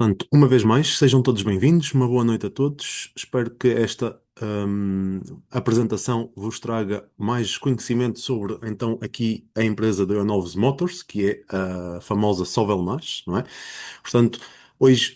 Portanto, uma vez mais, sejam todos bem-vindos, uma boa noite a todos. Espero que esta apresentação vos traga mais conhecimento sobre, então, aqui a empresa da Novos Motors, que é a famosa Sovelmash, não é? Portanto, hoje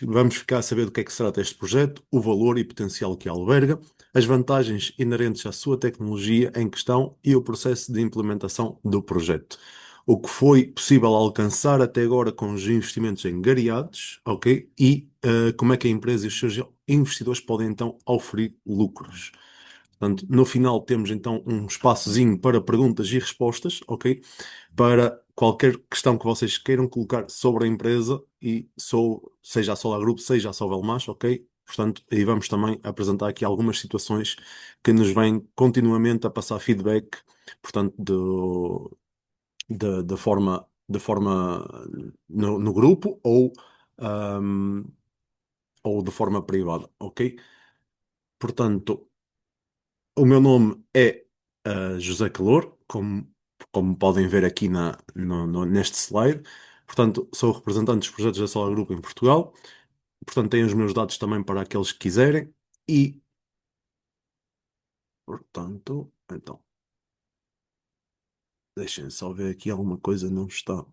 vamos ficar a saber do que é que se trata este projeto, o valor e potencial que alberga, as vantagens inerentes à sua tecnologia em questão e o processo de implementação do projeto. O que foi possível alcançar até agora com os investimentos engariados, ok? E como é que a empresa e os seus investidores podem então oferir lucros. Portanto, no final temos então um espaçozinho para perguntas e respostas, ok? Para qualquer questão que vocês queiram colocar sobre a empresa seja a Solar Group, seja a Sovelmash, ok? Portanto, aí vamos também apresentar aqui algumas situações que nos vêm continuamente a passar feedback, portanto, de forma no grupo ahm, ou de forma privada, ok? Portanto, o meu nome é José Calor, como podem ver aqui neste slide. Portanto, sou o representante dos projetos da Solar Group em Portugal. Portanto, tenho os meus dados também para aqueles que quiserem. E, portanto, então, deixem só ver aqui alguma coisa não está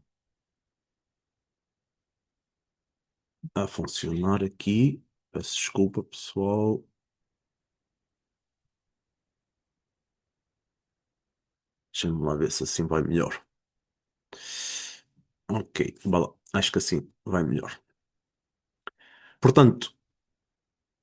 a funcionar aqui. Peço desculpa, pessoal. Deixem-me lá ver se assim vai melhor. Ok, vá lá. Acho que assim vai melhor. Portanto,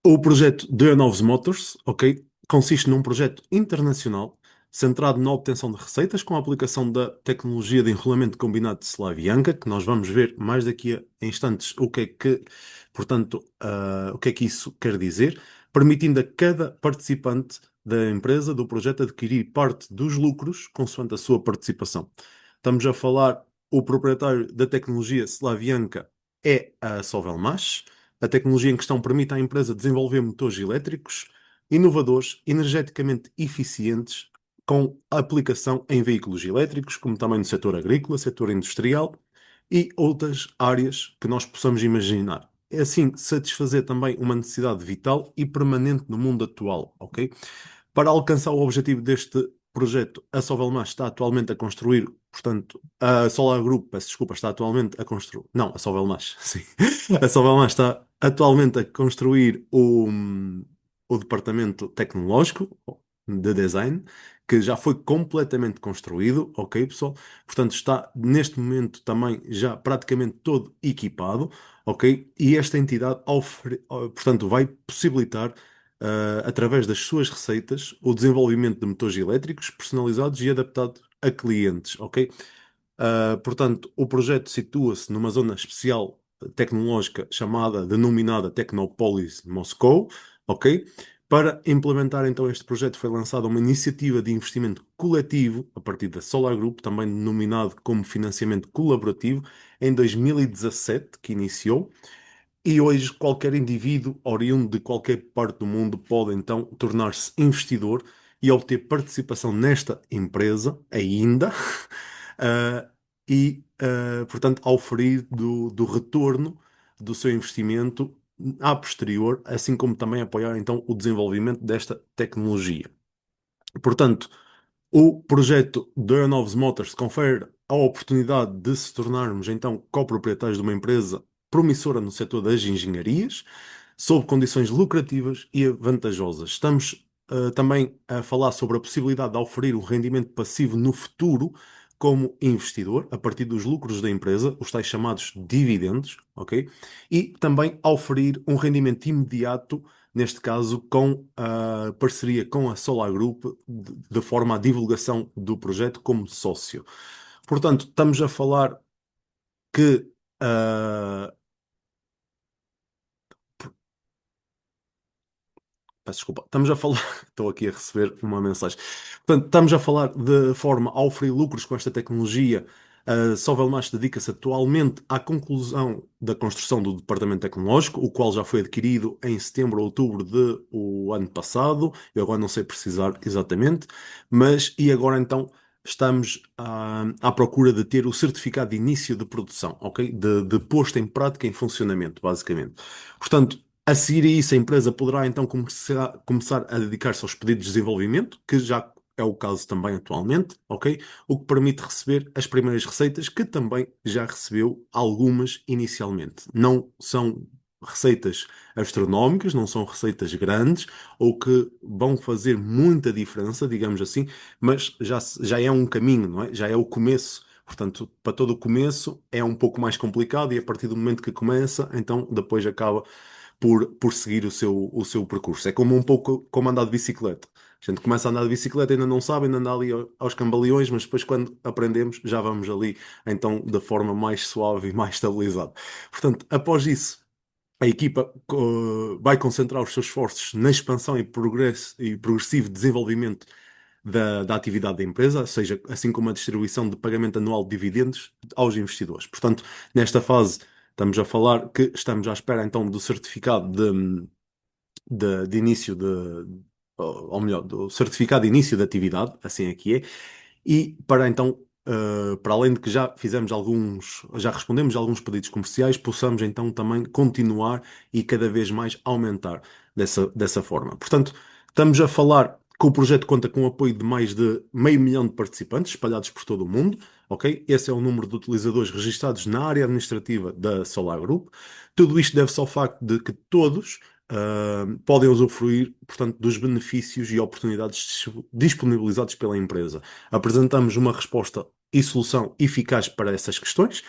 o projeto de Novos Motors, ok, consiste num projeto internacional centrado na obtenção de receitas com a aplicação da tecnologia de enrolamento combinado de Slavianka, que nós vamos ver mais daqui a instantes portanto, o que é que isso quer dizer, permitindo a cada participante da empresa, do projeto, adquirir parte dos lucros consoante a sua participação. Estamos a falar, o proprietário da tecnologia Slavianka é a Sovelmash. A tecnologia em questão permite à empresa desenvolver motores elétricos inovadores, energeticamente eficientes, com aplicação em veículos elétricos, como também no setor agrícola, setor industrial e outras áreas que nós possamos imaginar. É assim satisfazer também uma necessidade vital e permanente no mundo atual, ok? Para alcançar o objetivo deste projeto, a Sovelmash está atualmente a construir, portanto, a Solar Group, peço desculpa, está atualmente a construir, não, a Sovelmash, sim. A Sovelmash está atualmente a construir o departamento tecnológico de design, que já foi completamente construído, ok, pessoal? Portanto, está neste momento também já praticamente todo equipado, ok? E esta entidade, portanto, vai possibilitar através das suas receitas, o desenvolvimento de motores elétricos personalizados e adaptados a clientes, ok? Portanto, o projeto situa-se numa zona especial tecnológica denominada Technopolis Moscou, ok? Para implementar então este projeto foi lançada uma iniciativa de investimento coletivo a partir da Solar Group, também denominado como financiamento colaborativo, em 2017, que iniciou. E hoje qualquer indivíduo oriundo de qualquer parte do mundo pode então tornar-se investidor e obter participação nesta empresa ainda, ah, portanto, oferir do retorno do seu investimento a posterior, assim como também apoiar então o desenvolvimento desta tecnologia. Portanto, o projeto da Novos Motors confere a oportunidade de se tornarmos então coproprietários de uma empresa promissora no setor das engenharias, sob condições lucrativas e vantajosas. Estamos também a falar sobre a possibilidade de oferir um rendimento passivo no futuro como investidor, a partir dos lucros da empresa, os tais chamados dividendos, ok? E também oferir um rendimento imediato, neste caso com a parceria com a Solar Group, de forma à divulgação do projeto como sócio. Portanto, estamos a falar que ah, peço desculpa, estamos a falar, estou aqui a receber uma mensagem. Portanto, estamos a falar de forma a oferir lucros com esta tecnologia. A Sovelmash dedica-se atualmente à conclusão da construção do departamento tecnológico, o qual já foi adquirido em setembro ou outubro do ano passado. Eu agora não sei precisar exatamente, mas e agora então. estamos à procura de ter o certificado de início de produção, ok? De posto em prática, em funcionamento, basicamente. Portanto, a seguir a isso, a empresa poderá então começar a dedicar-se aos pedidos de desenvolvimento, que já é o caso também atualmente, ok? O que permite receber as primeiras receitas, que também já recebeu algumas inicialmente. Não são receitas astronómicas, não são receitas grandes ou que vão fazer muita diferença, digamos assim, mas já é um caminho, não é? Já é o começo. Portanto, para todo o começo é um pouco mais complicado e a partir do momento que começa, então depois acaba por seguir o seu percurso. É como um pouco como andar de bicicleta. A gente começa a andar de bicicleta, ainda não sabe, ainda anda ali aos cambaleões, mas depois quando aprendemos já vamos ali, então, da forma mais suave e mais estabilizada. Portanto, após isso, a equipa vai concentrar os seus esforços na expansão e progressivo desenvolvimento da atividade da empresa, ou seja, assim como a distribuição de pagamento anual de dividendos aos investidores. Portanto, nesta fase, estamos a falar que estamos à espera então do certificado de início ou melhor, do certificado de início de atividade, assim aqui é, e para então, para além de que já respondemos a alguns pedidos comerciais, possamos então também continuar e cada vez mais aumentar dessa forma. Portanto, estamos a falar que o projeto conta com o apoio de mais de meio milhão de participantes espalhados por todo o mundo, ok? Esse é o número de utilizadores registados na área administrativa da Solar Group. Tudo isto deve-se ao facto de que todos podem usufruir, portanto, dos benefícios e oportunidades disponibilizados pela empresa. Apresentamos uma resposta e solução eficaz para essas questões,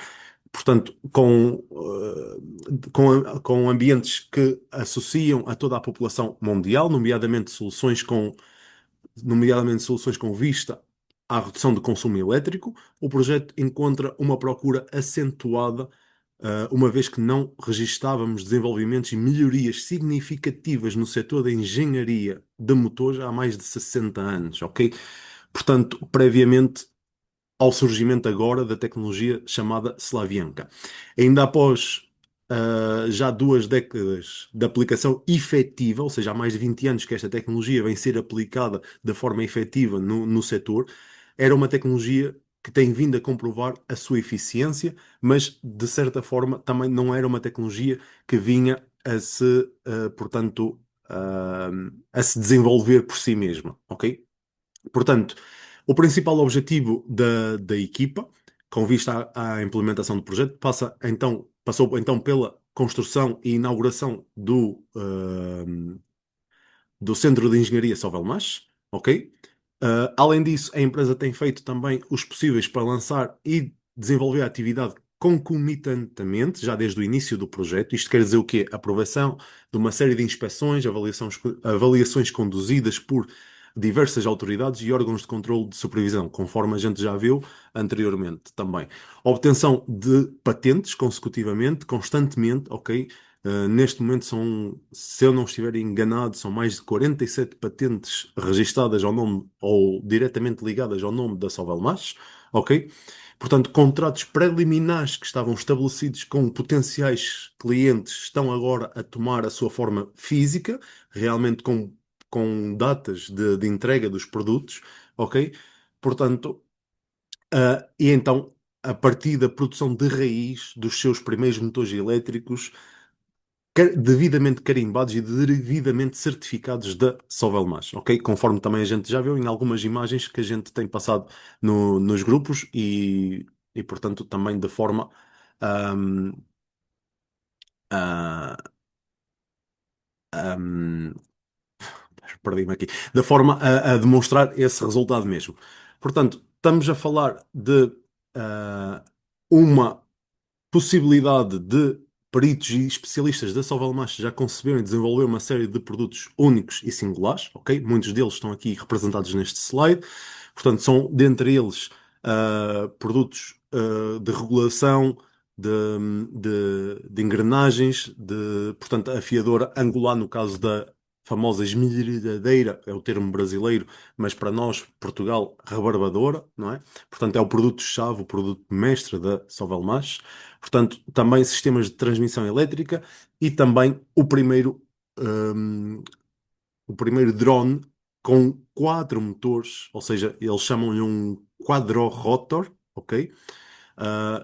portanto, com ambientes que associam a toda a população mundial, nomeadamente soluções com vista à redução do consumo elétrico. O projeto encontra uma procura acentuada, uma vez que não registávamos desenvolvimentos e melhorias significativas no setor da engenharia de motores há mais de 60 anos, ok? Portanto, previamente ao surgimento agora da tecnologia chamada Slavianka. Ainda após já 2 décadas de aplicação efetiva, ou seja, há mais de 20 anos que esta tecnologia vem ser aplicada de forma efetiva no setor, era uma tecnologia que tem vindo a comprovar a sua eficiência, mas de certa forma também não era uma tecnologia que vinha portanto, a se desenvolver por si mesma, ok? Portanto, o principal objetivo da equipa, com vista à implementação do projeto, passou então pela construção e inauguração do Centro de Engenharia Sovelmash, ok? Além disso, a empresa tem feito também os possíveis para lançar e desenvolver a atividade concomitantemente, já desde o início do projeto. Isto quer dizer o quê? Aprovação de uma série de inspeções, avaliações conduzidas por diversas autoridades e órgãos de controle de supervisão, conforme a gente já viu anteriormente também. Obtenção de patentes consecutivamente, constantemente, ok? Neste momento são, se eu não estiver enganado, são mais de 47 patentes registadas ao nome ou diretamente ligadas ao nome da Sovelmash, ok? Portanto, contratos preliminares que estavam estabelecidos com potenciais clientes estão agora a tomar a sua forma física, realmente com datas de entrega dos produtos, ok? Portanto, e então, a partir da produção de raiz dos seus primeiros motores elétricos, devidamente carimbados e devidamente certificados da Sovelmash, ok? Conforme também a gente já viu em algumas imagens que a gente tem passado nos grupos e portanto, também de forma ahm, ah, ahm, perdi-me aqui, da forma a demonstrar esse resultado mesmo. Portanto, estamos a falar de uma possibilidade de peritos e especialistas da Sovelmash já conceberam e desenvolver uma série de produtos únicos e singulares, ok? Muitos deles estão aqui representados neste slide. Portanto, são dentre eles produtos de regulação, de, de engrenagens, portanto, afiadora angular, no caso da famosa esmerilhadeira, é o termo brasileiro, mas para nós, Portugal, rebarbadora, não é? Portanto, é o produto-chave, o produto mestre da Sovelmash. Portanto, também sistemas de transmissão elétrica e também hum, o primeiro drone. com quatro motores, ou seja, eles chamam-lhe um quadrorotor, ok?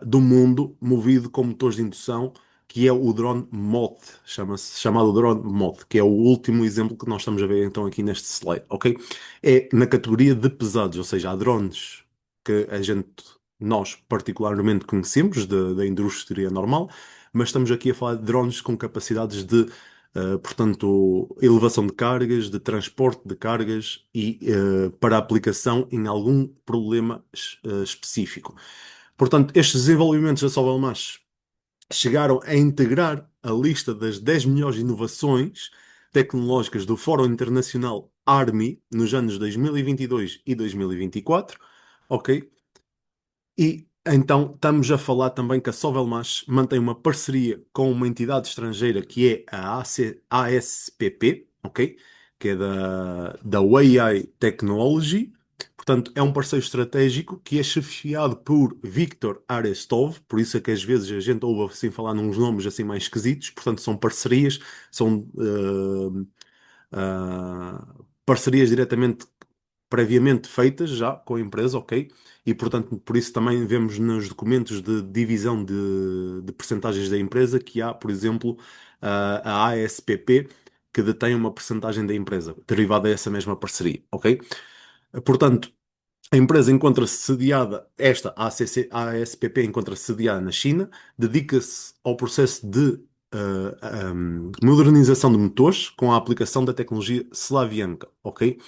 Do mundo, movido com motores de indução, que é o drone Moth, chamado drone Moth, que é o último exemplo que nós estamos a ver então aqui neste slide, ok? É na categoria de pesados, ou seja, há drones que nós particularmente conhecemos da indústria normal, mas estamos aqui a falar de drones com capacidades de, portanto, elevação de cargas, de transporte de cargas e para aplicação em algum problema específico. Portanto, estes desenvolvimentos da Sovelmash chegaram a integrar a lista das 10 melhores inovações tecnológicas do Fórum Internacional ARMI nos anos 2022 e 2024, ok? E então estamos a falar também que a Sovelmash mantém uma parceria com uma entidade estrangeira que é a ASPP, ok? Que é da Weiai Technology. Portanto, é um parceiro estratégico que é chefiado por Viktor Arestov, por isso é que às vezes a gente ouve assim falar nos nomes assim mais esquisitos. Portanto, são parcerias, são parcerias diretamente previamente feitas já com a empresa, ok? E portanto, por isso também vemos nos documentos de divisão de percentagens da empresa que há, por exemplo, a ASPP que detém uma percentagem da empresa derivada dessa mesma parceria, ok? Portanto, a empresa encontra-se sediada, esta a ASPP encontra-se sediada na China, dedica-se ao processo de modernização de motores com a aplicação da tecnologia Slavianka, ok?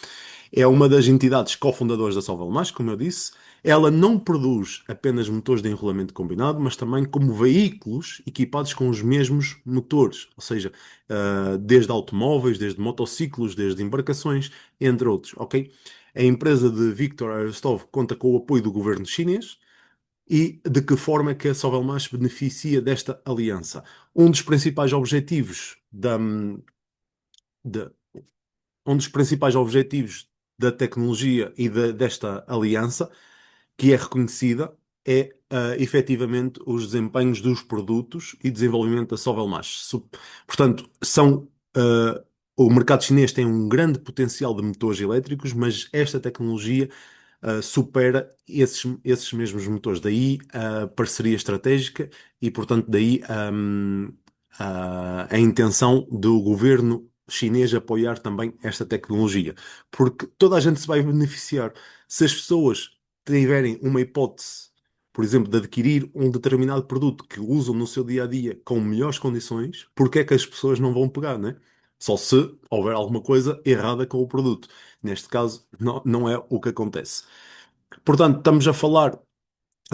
É uma das entidades cofundadoras da Solvelmash, como eu disse. Ela não produz apenas motores de enrolamento combinado, mas também como veículos equipados com os mesmos motores, ou seja, desde automóveis, desde motociclos, desde embarcações, entre outros, ok? A empresa de Viktor Arestov conta com o apoio do governo chinês e de que forma é que a Sovelmash beneficia desta aliança? Um dos principais objetivos da, um dos principais objetivos da tecnologia e desta aliança, que é reconhecida, é efetivamente os desempenhos dos produtos e desenvolvimento da Sovelmash. Portanto, o mercado chinês tem um grande potencial de motores elétricos, mas esta tecnologia supera esses mesmos motores. Daí a parceria estratégica e, portanto, daí a intenção do governo chinês apoiar também esta tecnologia. Porque toda a gente se vai beneficiar. Se as pessoas tiverem uma hipótese, por exemplo, de adquirir um determinado produto que usam no seu dia a dia com melhores condições, porque é que as pessoas não vão pegar, né? Só se houver alguma coisa errada com o produto. Neste caso, não é o que acontece. Portanto, estamos a falar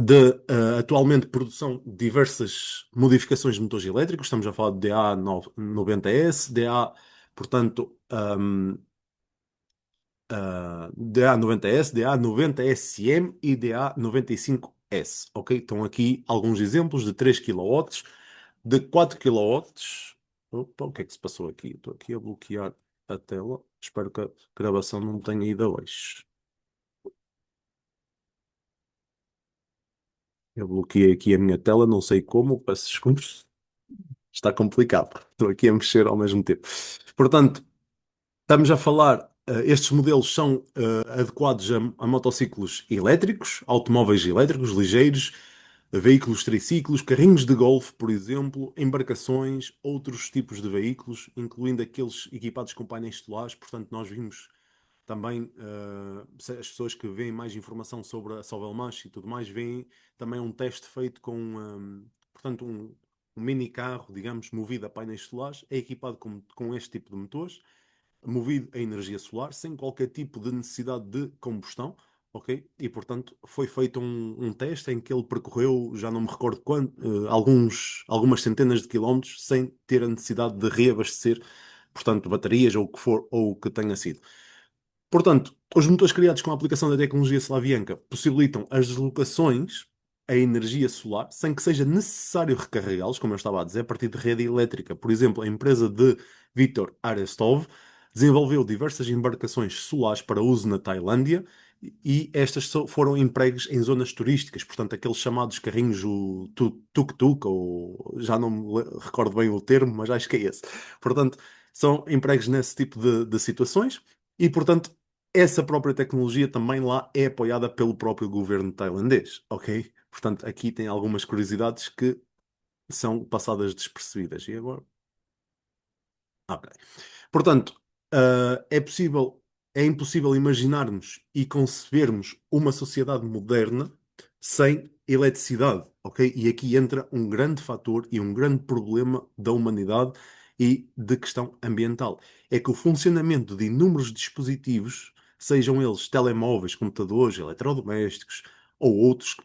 de atualmente produção de diversas modificações de motores elétricos. Estamos a falar de DA90S, portanto, DA90S, DA90SM e DA95S. Ok? Estão aqui alguns exemplos de 3 kW, de 4 kW. Opa, o que é que se passou aqui? Estou aqui a bloquear a tela. Espero que a gravação não tenha ido abaixo. Eu bloqueei aqui a minha tela, não sei como, peço desculpas. Está complicado. Estou aqui a mexer ao mesmo tempo. Portanto, estamos a falar, estes modelos são adequados a motociclos elétricos, automóveis elétricos ligeiros, veículos triciclos, carrinhos de golfe, por exemplo, embarcações, outros tipos de veículos, incluindo aqueles equipados com painéis solares. Portanto, nós vimos também, as pessoas que veem mais informação sobre a Sovelmash e tudo mais, veem também um teste feito com, portanto, um mini carro, digamos, movido a painéis solares, é equipado com este tipo de motores, movido a energia solar, sem qualquer tipo de necessidade de combustão, ok? E, portanto, foi feito um teste em que ele percorreu, já não me recordo quanto, algumas centenas de quilómetros, sem ter a necessidade de reabastecer, portanto, baterias ou o que for, ou o que tenha sido. Portanto, os motores criados com a aplicação da tecnologia Slavianka possibilitam as deslocações a energia solar sem que seja necessário recarregá-los, como eu estava a dizer, a partir de rede elétrica. Por exemplo, a empresa de Viktor Arestov desenvolveu diversas embarcações solares para uso na Tailândia e estas foram empregues em zonas turísticas, portanto, aqueles chamados carrinhos, o tuk-tuk, ou já não me recordo bem o termo, mas acho que é esse. Portanto, são empregos nesse tipo de situações e, portanto, essa própria tecnologia também lá é apoiada pelo próprio governo tailandês, ok? Portanto, aqui tem algumas curiosidades que são passadas despercebidas. E agora? Ok. Portanto, é possível, é impossível imaginarmos e concebermos uma sociedade moderna sem eletricidade, ok? E aqui entra um grande fator e um grande problema da humanidade e de questão ambiental. É que o funcionamento de inúmeros dispositivos, sejam eles telemóveis, computadores, eletrodomésticos ou outros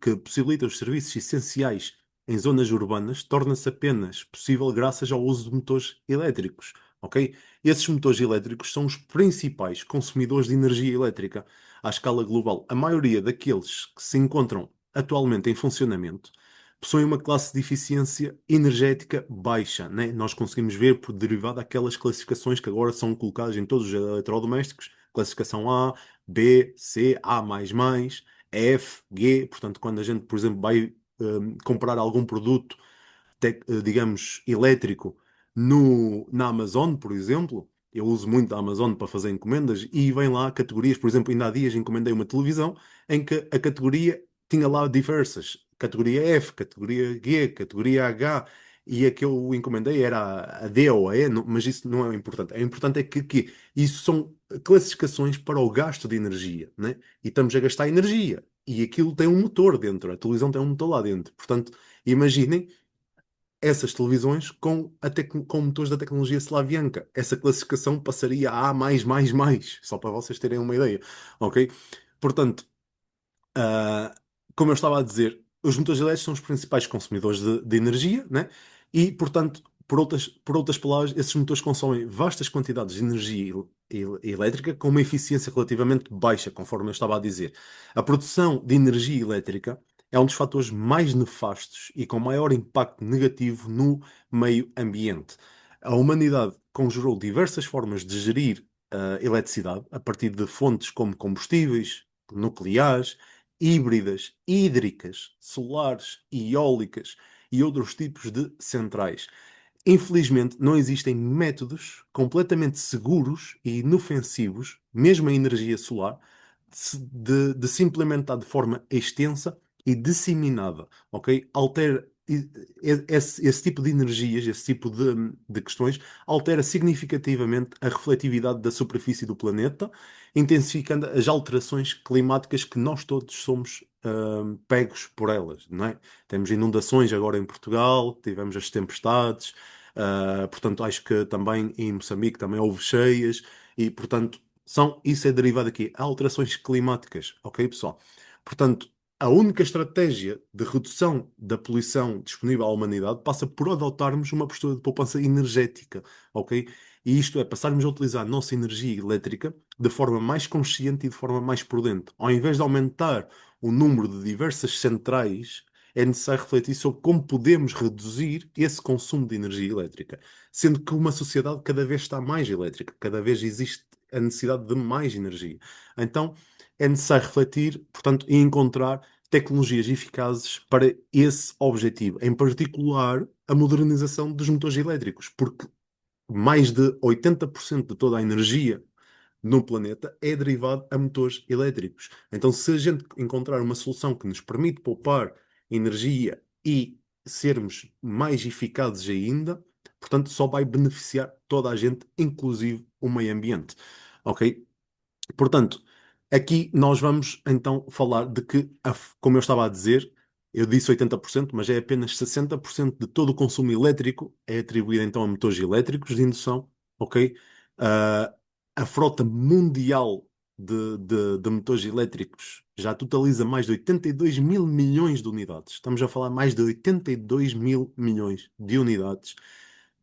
que possibilitam os serviços essenciais em zonas urbanas, torna-se apenas possível graças ao uso de motores elétricos, ok? Esses motores elétricos são os principais consumidores de energia elétrica à escala global. A maioria daqueles que se encontram atualmente em funcionamento possuem uma classe de eficiência energética baixa, né? Nós conseguimos ver por derivado daquelas classificações que agora são colocadas em todos os eletrodomésticos, classificação A, B, C, A++, F, G. Portanto, quando a gente, por exemplo, vai comprar algum produto digamos, elétrico na Amazon, por exemplo. Eu uso muito a Amazon para fazer encomendas e vem lá categorias. Por exemplo, ainda há dias encomendei uma televisão em que a categoria tinha lá diversas. Categoria F, categoria G, categoria H. E a que eu encomendei era a D ou a E, mas isso não é o importante. O importante é que isso são classificações para o gasto de energia, né? E estamos a gastar energia. E aquilo tem um motor dentro, a televisão tem um motor lá dentro. Portanto, imaginem essas televisões com motores da tecnologia Slavianka. Essa classificação passaria a A+++, só para vocês terem uma ideia, ok? Portanto, ah, como eu estava a dizer, os motores elétricos são os principais consumidores de energia, né? E, portanto, por outras palavras, esses motores consomem vastas quantidades de energia elétrica com uma eficiência relativamente baixa, conforme eu estava a dizer. A produção de energia elétrica é um dos fatores mais nefastos e com maior impacto negativo no meio ambiente. A humanidade conjurou diversas formas de gerir a eletricidade a partir de fontes como combustíveis, nucleares, híbridas, hídricas, solares, eólicas e outros tipos de centrais. Infelizmente, não existem métodos completamente seguros e inofensivos, mesmo a energia solar, de se implementar de forma extensa e disseminada, ok? Esse tipo de energias, esse tipo de questões, altera significativamente a refletividade da superfície do planeta, intensificando as alterações climáticas que nós todos somos pegos por elas, não é? Temos inundações agora em Portugal, tivemos as tempestades, portanto, acho que também em Moçambique também houve cheias e, portanto, isso é derivado aqui. Há alterações climáticas, ok, pessoal? Portanto, a única estratégia de redução da poluição disponível à humanidade passa por adotarmos uma postura de poupança energética, ok? E isto é, passarmos a utilizar a nossa energia elétrica de forma mais consciente e de forma mais prudente. Ao invés de aumentar o número de diversas centrais, é necessário refletir sobre como podemos reduzir esse consumo de energia elétrica. Sendo que uma sociedade cada vez está mais elétrica, cada vez existe a necessidade de mais energia. Então, é necessário refletir, portanto, e encontrar tecnologias eficazes para esse objetivo, em particular a modernização dos motores elétricos, porque mais de 80% de toda a energia no planeta é derivado a motores elétricos. Então, se a gente encontrar uma solução que nos permite poupar energia e sermos mais eficazes ainda, portanto, só vai beneficiar toda a gente, inclusive o meio ambiente. Ok? Portanto, aqui nós vamos então falar de que, como eu estava a dizer, eu disse 80%, mas é apenas 60% de todo o consumo elétrico é atribuído então a motores elétricos de indução, ok? Ah, a frota mundial de motores elétricos já totaliza mais de 82 mil milhões de unidades. Estamos a falar mais de 82 mil milhões de unidades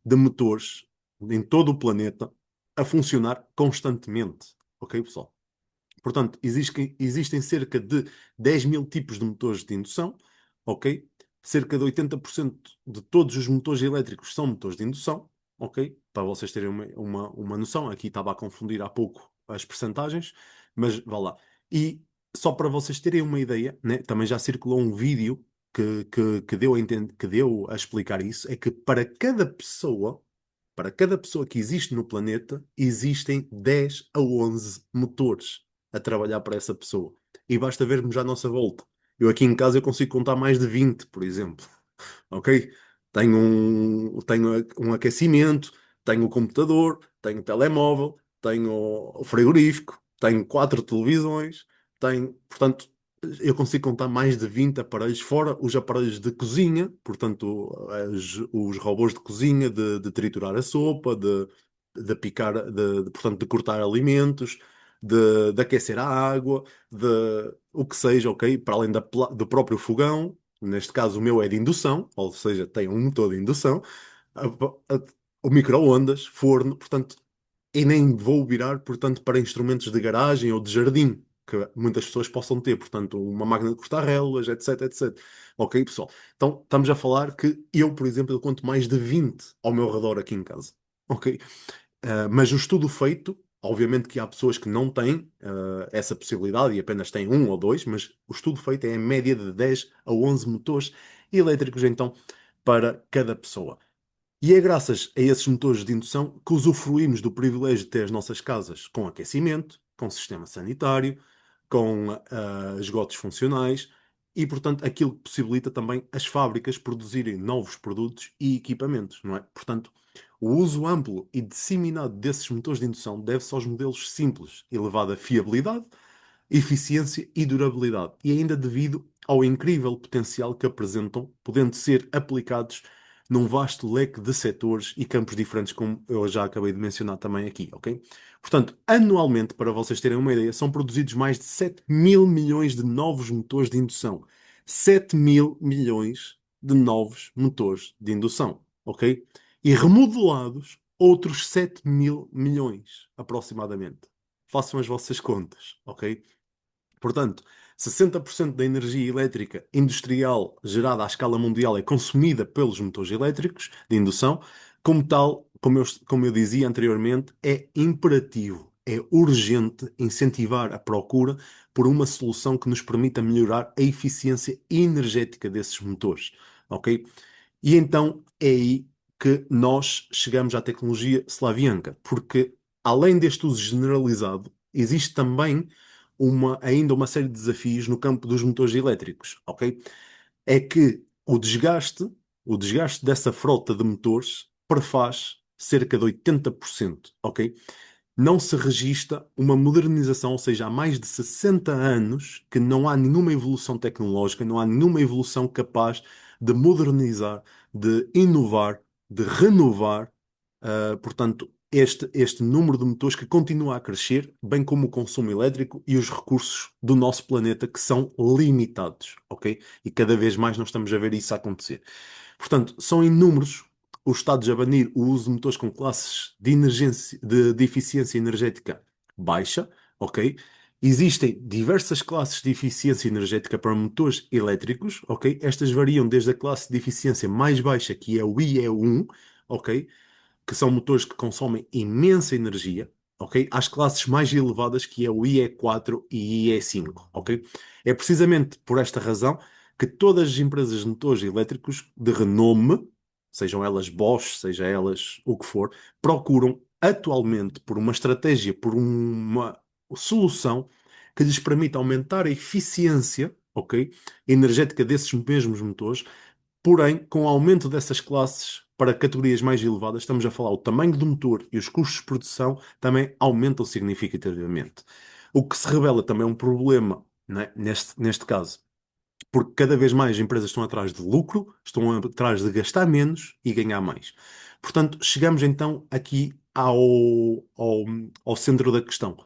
de motores em todo o planeta a funcionar constantemente. Ok, pessoal? Portanto, existem cerca de 10 mil tipos de motores de indução, ok? Cerca de 80% de todos os motores elétricos são motores de indução, ok? Para vocês terem uma noção, aqui estava a confundir há pouco as percentagens, mas vá lá. E só para vocês terem uma ideia, né, também já circulou um vídeo que deu a explicar isso, é que para cada pessoa para cada pessoa que existe no planeta, existem 10 a 11 motores a trabalhar para essa pessoa. E basta vermos à nossa volta. Eu aqui em casa eu consigo contar mais de 20, por exemplo. Ok? Tenho um aquecimento, tenho o computador, tenho o telemóvel, tenho o frigorífico, tenho 4 televisões, portanto, eu consigo contar mais de 20 aparelhos, fora os aparelhos de cozinha, portanto, os robôs de cozinha, de triturar a sopa, de picar, portanto, de cortar alimentos, de aquecer a água, de o que seja, ok? Para além do próprio fogão. Neste caso, o meu é de indução, ou seja, tem um motor de indução, o micro-ondas, forno, portanto, e nem vou virar, portanto, para instrumentos de garagem ou de jardim, que muitas pessoas possam ter, portanto, uma máquina de cortar rélulas, etc, etc. Ok, pessoal? Então, estamos a falar que eu, por exemplo, eu conto mais de 20 ao meu redor aqui em casa. Ok? Mas o estudo feito, obviamente que há pessoas que não têm essa possibilidade e apenas têm um ou dois, mas o estudo feito é em média de 10 a 11 motores elétricos, então, para cada pessoa. E é graças a esses motores de indução que usufruímos do privilégio de ter as nossas casas com aquecimento, com sistema sanitário, com esgotos funcionais e, portanto, aquilo que possibilita também as fábricas produzirem novos produtos e equipamentos, não é? Portanto, o uso amplo e disseminado desses motores de indução deve-se aos modelos simples, elevada fiabilidade, eficiência e durabilidade, e ainda devido ao incrível potencial que apresentam, podendo ser aplicados num vasto leque de setores e campos diferentes, como eu já acabei de mencionar também aqui, ok? Portanto, anualmente, para vocês terem uma ideia, são produzidos mais de 7 mil milhões de novos motores de indução. 7 mil milhões de novos motores de indução, ok? E remodelados outros 7 mil milhões, aproximadamente. Façam as vossas contas, ok? Portanto, 60% da energia elétrica industrial gerada à escala mundial é consumida pelos motores elétricos de indução. Como tal, como eu dizia anteriormente, é imperativo, é urgente incentivar a procura por uma solução que nos permita melhorar a eficiência energética desses motores. Ok? E então é aí que nós chegamos à tecnologia Slavianka, porque além deste uso generalizado, existe também ainda uma série de desafios no campo dos motores elétricos, ok? É que o desgaste dessa frota de motores prefaz cerca de 80%, ok? Não se registra uma modernização, ou seja, há mais de 60 anos que não há nenhuma evolução tecnológica, não há nenhuma evolução capaz de modernizar, de inovar, de renovar, portanto, este número de motores que continua a crescer, bem como o consumo elétrico e os recursos do nosso planeta que são limitados, ok? E cada vez mais nós estamos a ver isso acontecer. Portanto, são inúmeros os Estados a banir o uso de motores com classes de eficiência energética baixa, ok? Existem diversas classes de eficiência energética para motores elétricos, ok? Estas variam desde a classe de eficiência mais baixa, que é o IE1, ok? Que são motores que consomem imensa energia, ok? Às classes mais elevadas, que é o IE4 e IE5, ok? É precisamente por esta razão que todas as empresas de motores elétricos de renome, sejam elas Bosch, seja elas o que for, procuram atualmente por uma estratégia, por uma solução que lhes permita aumentar a eficiência, ok, energética desses mesmos motores. Porém, com o aumento dessas classes para categorias mais elevadas, estamos a falar o tamanho do motor e os custos de produção também aumentam significativamente. O que se revela também um problema, né, neste caso, porque cada vez mais empresas estão atrás de lucro, estão atrás de gastar menos e ganhar mais. Portanto, chegamos então aqui ao, ao centro da questão.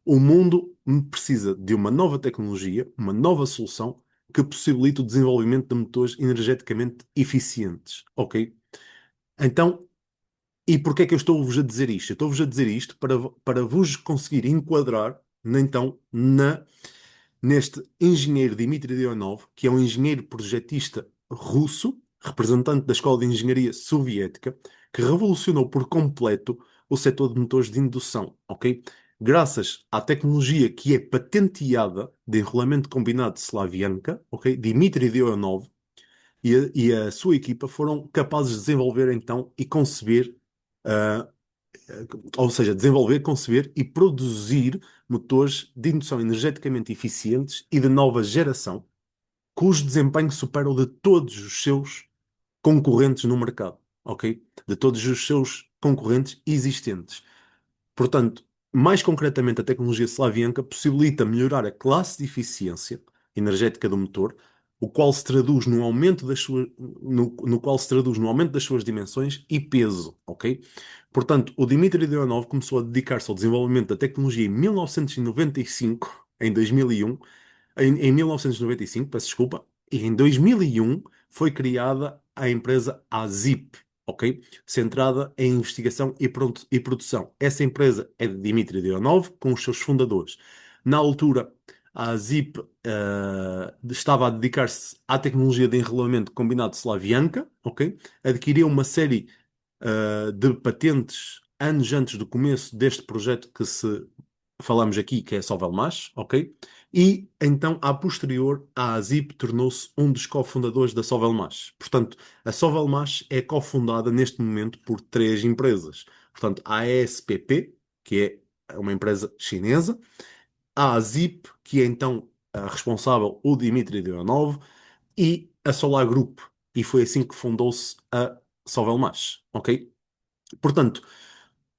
O mundo precisa de uma nova tecnologia, uma nova solução que possibilite o desenvolvimento de motores energeticamente eficientes, ok? Então, e porquê é que eu estou-vos a dizer isto? Eu estou-vos a dizer isto para vos conseguir enquadrar, então, neste engenheiro Dmitry Leonov, que é um engenheiro projetista russo, representante da Escola de Engenharia Soviética, que revolucionou por completo o setor de motores de indução, ok? Graças à tecnologia que é patenteada de enrolamento combinado de Slavianka, ok? Dmitry Leonov e a sua equipa foram capazes de desenvolver então e conceber ah, ou seja, desenvolver, conceber e produzir motores de indução energeticamente eficientes e de nova geração, cujo desempenho supera o de todos os seus concorrentes no mercado, ok? De todos os seus concorrentes existentes. Portanto, mais concretamente, a tecnologia Slavianka possibilita melhorar a classe de eficiência energética do motor, o qual se traduz no aumento no qual se traduz no aumento das suas dimensões e peso, ok? Portanto, o Dmitry Leonov começou a dedicar-se ao desenvolvimento da tecnologia em 1995, em 2001, em 1995, peço desculpa, e em 2001 foi criada a empresa AZIP, ok? Centrada em investigação e produção. Essa empresa é de Dmitry Leonov, com os seus fundadores. Na altura, a AZIP estava a dedicar-se à tecnologia de enrolamento combinado Slavianka, ok? Adquiriu uma série de patentes anos antes do começo deste projeto que se falamos aqui, que é a Sovelmash, ok? E então, a posterior, a ASIP tornou-se um dos cofundadores da Sovelmash. Portanto, a Sovelmash é cofundada neste momento por três empresas. Portanto, a ESPP, que é uma empresa chinesa, a ASIP, que é então a responsável, o Dmitry Leonov, e a Solar Group. E foi assim que fundou-se a Sovelmash, ok? Portanto,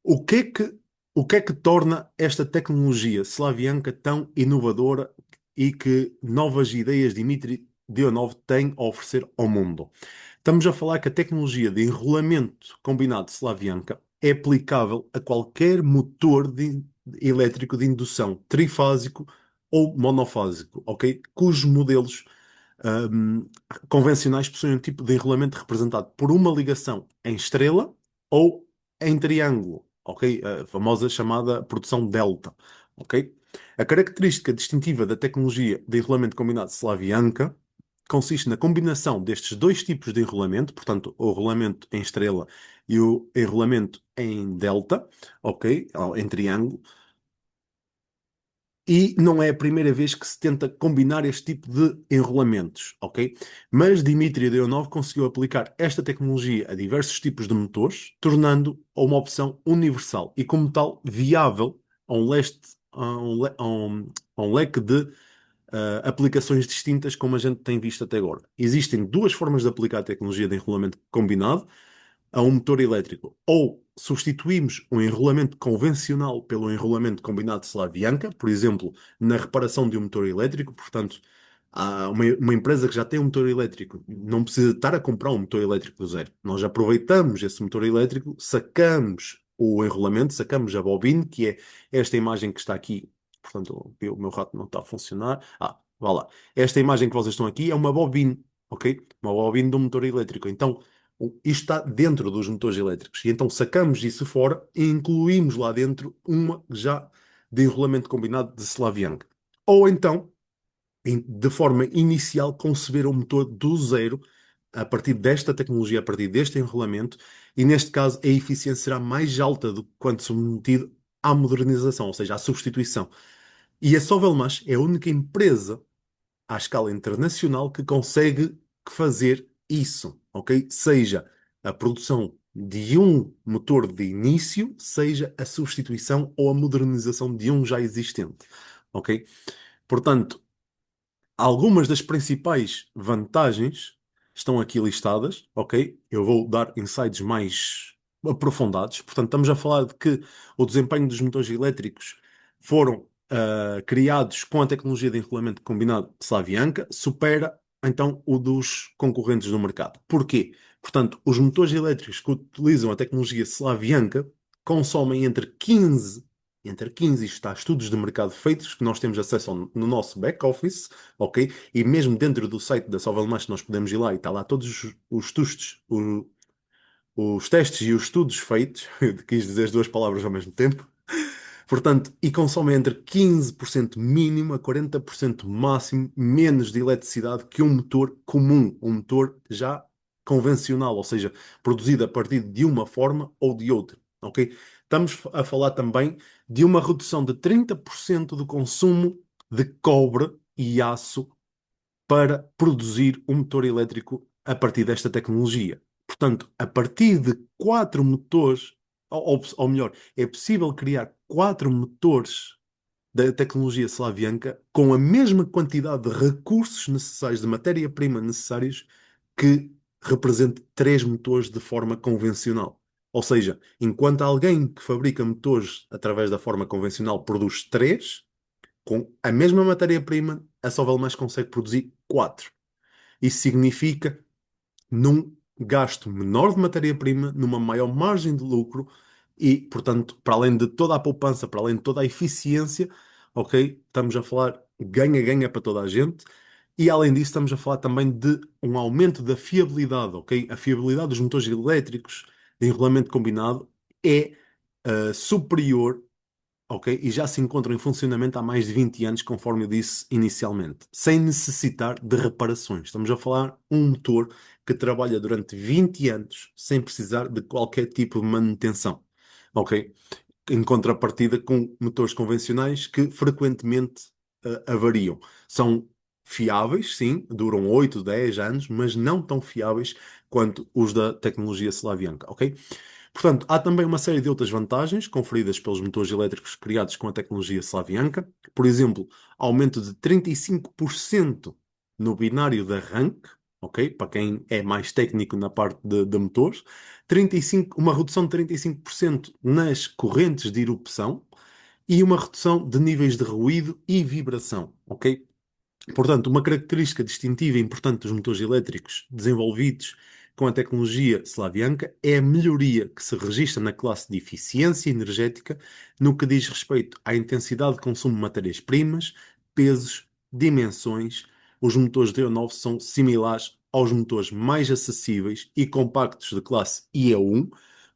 o que é que, o que é que torna esta tecnologia Slavianka tão inovadora e que novas ideias Dmitry Dionov tem a oferecer ao mundo? Estamos a falar que a tecnologia de enrolamento combinado Slavianka é aplicável a qualquer motor elétrico de indução trifásico ou monofásico, ok? Cujos modelos ahm, convencionais possuem um tipo de enrolamento representado por uma ligação em estrela ou em triângulo, ok? A famosa chamada produção delta, ok? A característica distintiva da tecnologia de enrolamento combinado Slavianka consiste na combinação destes dois tipos de enrolamento, portanto, o enrolamento em estrela e o enrolamento em delta, ok? Ou em triângulo, e não é a primeira vez que se tenta combinar este tipo de enrolamentos, ok? Mas Dmitry Leonov conseguiu aplicar esta tecnologia a diversos tipos de motores, tornando uma opção universal e, como tal, viável a um leque de aplicações distintas como a gente tem visto até agora. Existem duas formas de aplicar a tecnologia de enrolamento combinado a um motor elétrico. Ou substituímos o enrolamento convencional pelo enrolamento combinado Slavianka, por exemplo, na reparação de um motor elétrico. Portanto, há uma empresa que já tem um motor elétrico, não precisa estar a comprar um motor elétrico do zero. Nós aproveitamos esse motor elétrico, sacamos o enrolamento, sacamos a bobina, que é esta imagem que está aqui. Portanto, o meu rato não está a funcionar. Vá lá. Esta imagem que vocês estão aqui é uma bobina, ok? Uma bobina de um motor elétrico. Então, isto está dentro dos motores elétricos. E então sacamos isso fora e incluímos lá dentro uma já de enrolamento combinado de Slaviank. Ou então, de forma inicial, conceber o motor do zero a partir desta tecnologia, a partir deste enrolamento, e neste caso a eficiência será mais alta do que quando submetido à modernização, ou seja, à substituição. E a Sovelmash é a única empresa à escala internacional que consegue fazer isso, ok? Seja a produção de um motor de início, seja a substituição ou a modernização de um já existente, ok? Portanto, algumas das principais vantagens estão aqui listadas, ok? Eu vou dar insights mais aprofundados. Portanto, estamos a falar de que o desempenho dos motores elétricos foram criados com a tecnologia de enrolamento combinado Slavianka, supera então o dos concorrentes do mercado. Porquê? Portanto, os motores elétricos que utilizam a tecnologia Slavianka consomem entre 15, isto está, estudos de mercado feitos que nós temos acesso no nosso back-office, ok? E mesmo dentro do site da Sovelmash nós podemos ir lá e está lá todos os testes, os testes e os estudos feitos, quis dizer as duas palavras ao mesmo tempo. Portanto, e consomem entre 15% mínimo a 40% máximo menos de eletricidade que um motor comum, um motor já convencional, ou seja, produzido a partir de uma forma ou de outra, ok? Estamos a falar também de uma redução de 30% do consumo de cobre e aço para produzir um motor elétrico a partir desta tecnologia. Portanto, a partir de quatro motores ou melhor, é possível criar quatro motores da tecnologia Slavianka com a mesma quantidade de recursos necessários, de matéria-prima necessários, que represente três motores de forma convencional. Ou seja, enquanto alguém que fabrica motores através da forma convencional produz três, com a mesma matéria-prima, a Sovelmash consegue produzir quatro. Isso significa num gasto menor de matéria-prima, numa maior margem de lucro e, portanto, para além de toda a poupança, para além de toda a eficiência, ok? Estamos a falar ganha-ganha para toda a gente. E além disso, estamos a falar também de um aumento da fiabilidade, ok? A fiabilidade dos motores elétricos de enrolamento combinado é superior, ok? E já se encontram em funcionamento há mais de 20 anos, conforme eu disse inicialmente, sem necessitar de reparações. Estamos a falar um motor que trabalha durante 20 anos sem precisar de qualquer tipo de manutenção, ok? Em contrapartida com motores convencionais que frequentemente avariam. São fiáveis, sim, duram 8, 10 anos, mas não tão fiáveis quanto os da tecnologia Slavianka, ok? Portanto, há também uma série de outras vantagens conferidas pelos motores elétricos criados com a tecnologia Slavianka. Por exemplo, aumento de 35% no binário de arranque, ok? Para quem é mais técnico na parte de motores. 35, uma redução de 35% nas correntes de erupção e uma redução de níveis de ruído e vibração, ok? Portanto, uma característica distintiva e importante dos motores elétricos desenvolvidos com a tecnologia Slavianka é a melhoria que se registra na classe de eficiência energética no que diz respeito à intensidade de consumo de matérias-primas, pesos, dimensões. Os motores DO9 são similares aos motores mais acessíveis e compactos de classe IE1,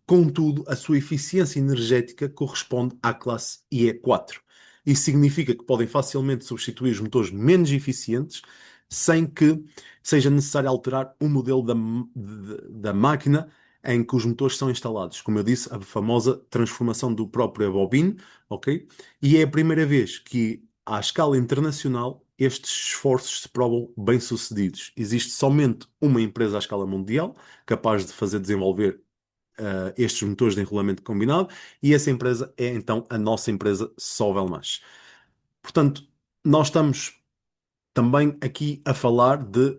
contudo, a sua eficiência energética corresponde à classe IE4. Isso significa que podem facilmente substituir os motores menos eficientes sem que seja necessário alterar o modelo da máquina em que os motores são instalados. Como eu disse, a famosa transformação do próprio bobina, ok? E é a primeira vez que, à escala internacional, estes esforços se provam bem-sucedidos. Existe somente uma empresa à escala mundial capaz de fazer desenvolver estes motores de enrolamento combinado, e essa empresa é então a nossa empresa Sovelmash. Portanto, nós estamos também aqui a falar de,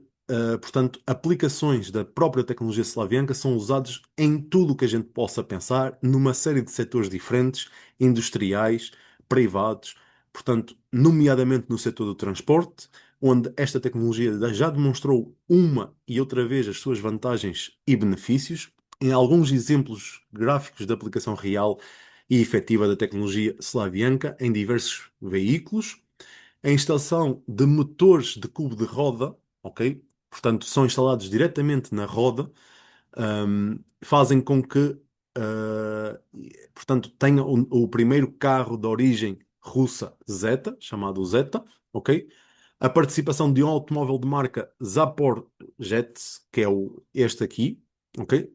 portanto, aplicações da própria tecnologia Slavianka são usadas em tudo o que a gente possa pensar, numa série de setores diferentes, industriais, privados, portanto, nomeadamente no setor do transporte, onde esta tecnologia já demonstrou uma e outra vez as suas vantagens e benefícios. Em alguns exemplos gráficos de aplicação real e efetiva da tecnologia Slavianka em diversos veículos, a instalação de motores de cubo de roda, ok? Portanto, são instalados diretamente na roda, fazem com que, portanto, tenha o primeiro carro de origem russa Zeta, chamado Zeta, ok? A participação de um automóvel de marca Zaporjet, que é este aqui, ok?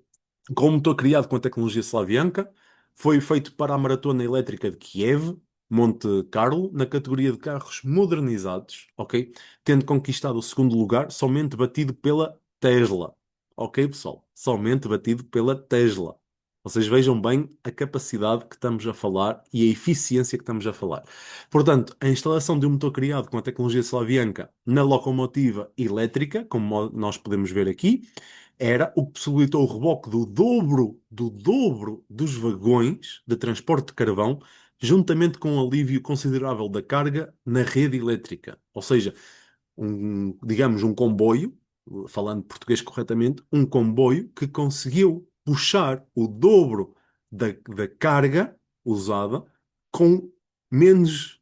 Com um motor criado com a tecnologia Slavianka, foi feito para a maratona elétrica de Kiev, Monte Carlo, na categoria de carros modernizados, ok? Tendo conquistado o segundo lugar, somente batido pela Tesla. Ok, pessoal? Somente batido pela Tesla. Vocês vejam bem a capacidade que estamos a falar e a eficiência que estamos a falar. Portanto, a instalação de um motor criado com a tecnologia Slavianka na locomotiva elétrica, como nós podemos ver aqui, era o que possibilitou o reboque do dobro dos vagões de transporte de carvão, juntamente com um alívio considerável da carga na rede elétrica. Ou seja, digamos, um comboio, falando português corretamente, um comboio que conseguiu puxar o dobro da carga usada com menos,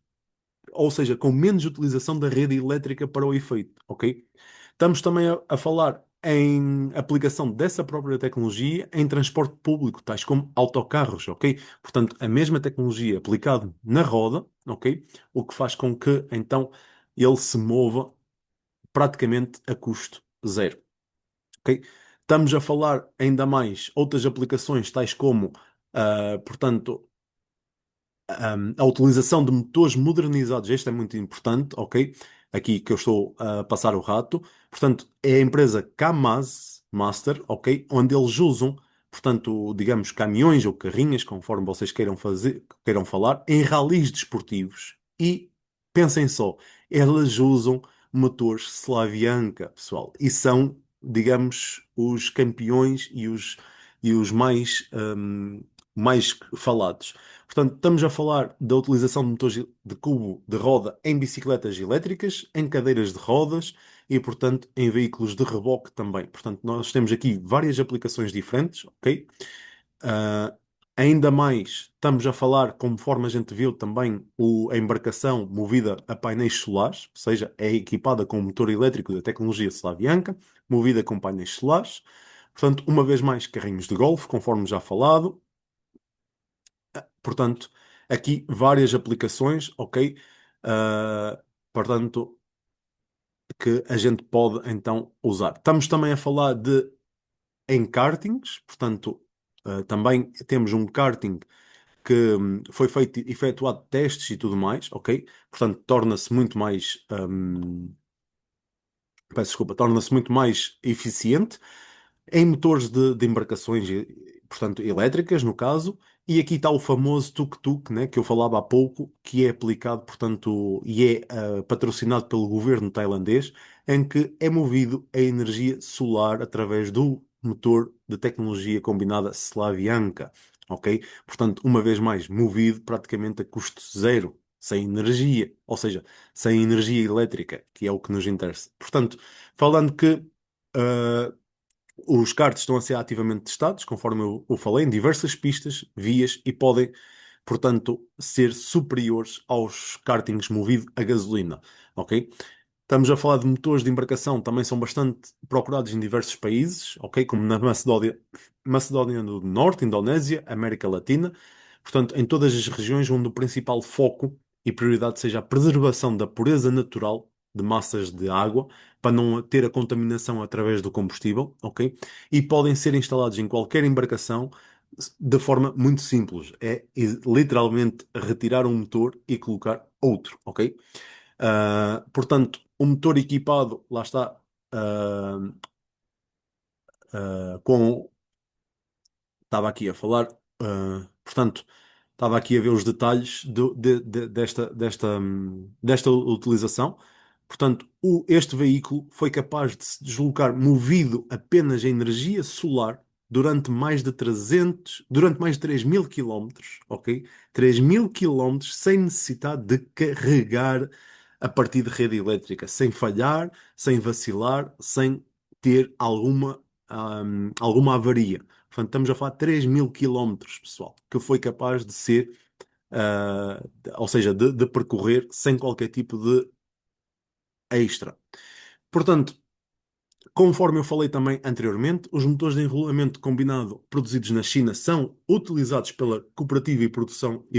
ou seja, com menos utilização da rede elétrica para o efeito, ok? Estamos também a falar em aplicação dessa própria tecnologia em transporte público, tais como autocarros, ok? Portanto, a mesma tecnologia aplicada na roda, ok? O que faz com que, então, ele se mova praticamente a custo zero, ok? Estamos a falar ainda mais outras aplicações, tais como, portanto, a utilização de motores modernizados. Este é muito importante, ok? Aqui que eu estou a passar o rato. Portanto, é a empresa Kamaz Master, ok? Onde eles usam portanto, digamos, caminhões ou carrinhas, conforme vocês queiram fazer, queiram falar, em ralis desportivos. E pensem só, elas usam motores Slavianka, pessoal, e são, digamos, os campeões e os mais falados. Portanto, estamos a falar da utilização de motores de cubo de roda em bicicletas elétricas, em cadeiras de rodas e, portanto, em veículos de reboque também. Portanto, nós temos aqui várias aplicações diferentes, ok? Ah, ainda mais, estamos a falar, conforme a gente viu também, a embarcação movida a painéis solares, ou seja, é equipada com um motor elétrico da tecnologia Slavianka, movida com painéis solares. Portanto, uma vez mais, carrinhos de golfe, conforme já falado. Portanto, aqui várias aplicações, ok? Portanto, que a gente pode então usar. Estamos também a falar de em kartings, portanto, também temos um karting que foi feito, efetuado testes e tudo mais, ok? Portanto, torna-se muito mais, peço desculpa, torna-se muito mais eficiente em motores de embarcações, portanto, elétricas, no caso, e aqui está o famoso tuk-tuk, né, que eu falava há pouco, que é aplicado, portanto, e é patrocinado pelo governo tailandês, em que é movido a energia solar através do motor de tecnologia combinada Slavianka, ok? Portanto, uma vez mais, movido praticamente a custo zero, sem energia, ou seja, sem energia elétrica, que é o que nos interessa. Portanto, falando que ah, os karts estão a ser ativamente testados, conforme eu falei, em diversas pistas, vias e podem, portanto, ser superiores aos kartings movidos a gasolina, ok? Estamos a falar de motores de embarcação, também são bastante procurados em diversos países, ok? Como na Macedónia do Norte, Indonésia, América Latina. Portanto, em todas as regiões onde o principal foco e prioridade seja a preservação da pureza natural de massas de água, para não ter a contaminação através do combustível, ok? E podem ser instalados em qualquer embarcação de forma muito simples. É literalmente retirar um motor e colocar outro, ok? Portanto, o motor equipado, lá está, ah, com. Estava aqui a falar, portanto, estava aqui a ver os detalhes desta utilização. Portanto, este veículo foi capaz de se deslocar movido apenas a energia solar durante mais de 3.000 quilómetros, ok? 3.000 quilómetros sem necessidade de carregar a partir de rede elétrica, sem falhar, sem vacilar, sem ter alguma avaria. Portanto, estamos a falar de 3.000 quilómetros, pessoal, que foi capaz de ser, ou seja, de percorrer sem qualquer tipo de extra. Portanto, conforme eu falei também anteriormente, os motores de enrolamento combinado produzidos na China são utilizados pela cooperativa e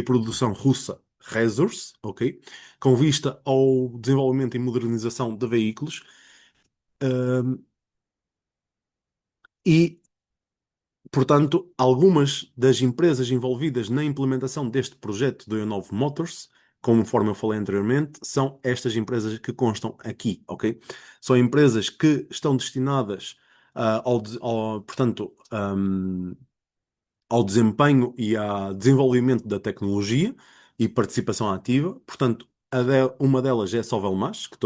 produção russa Resource, ok? Com vista ao desenvolvimento e modernização de veículos. Ahm, e Portanto, algumas das empresas envolvidas na implementação deste projeto do Ionov Motors, conforme eu falei anteriormente, são estas empresas que constam aqui, ok? São empresas que estão destinadas portanto, ao desempenho e ao desenvolvimento da tecnologia e participação ativa. Portanto, uma delas é a Sovelmash, que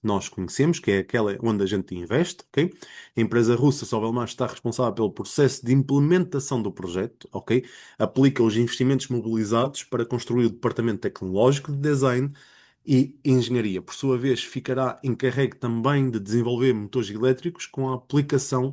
nós conhecemos, que é aquela onde a gente investe, ok? A empresa russa Sovelmash está responsável pelo processo de implementação do projeto, ok? Aplica os investimentos mobilizados para construir o departamento tecnológico de design e engenharia. Por sua vez, ficará encarregue também de desenvolver motores elétricos com a aplicação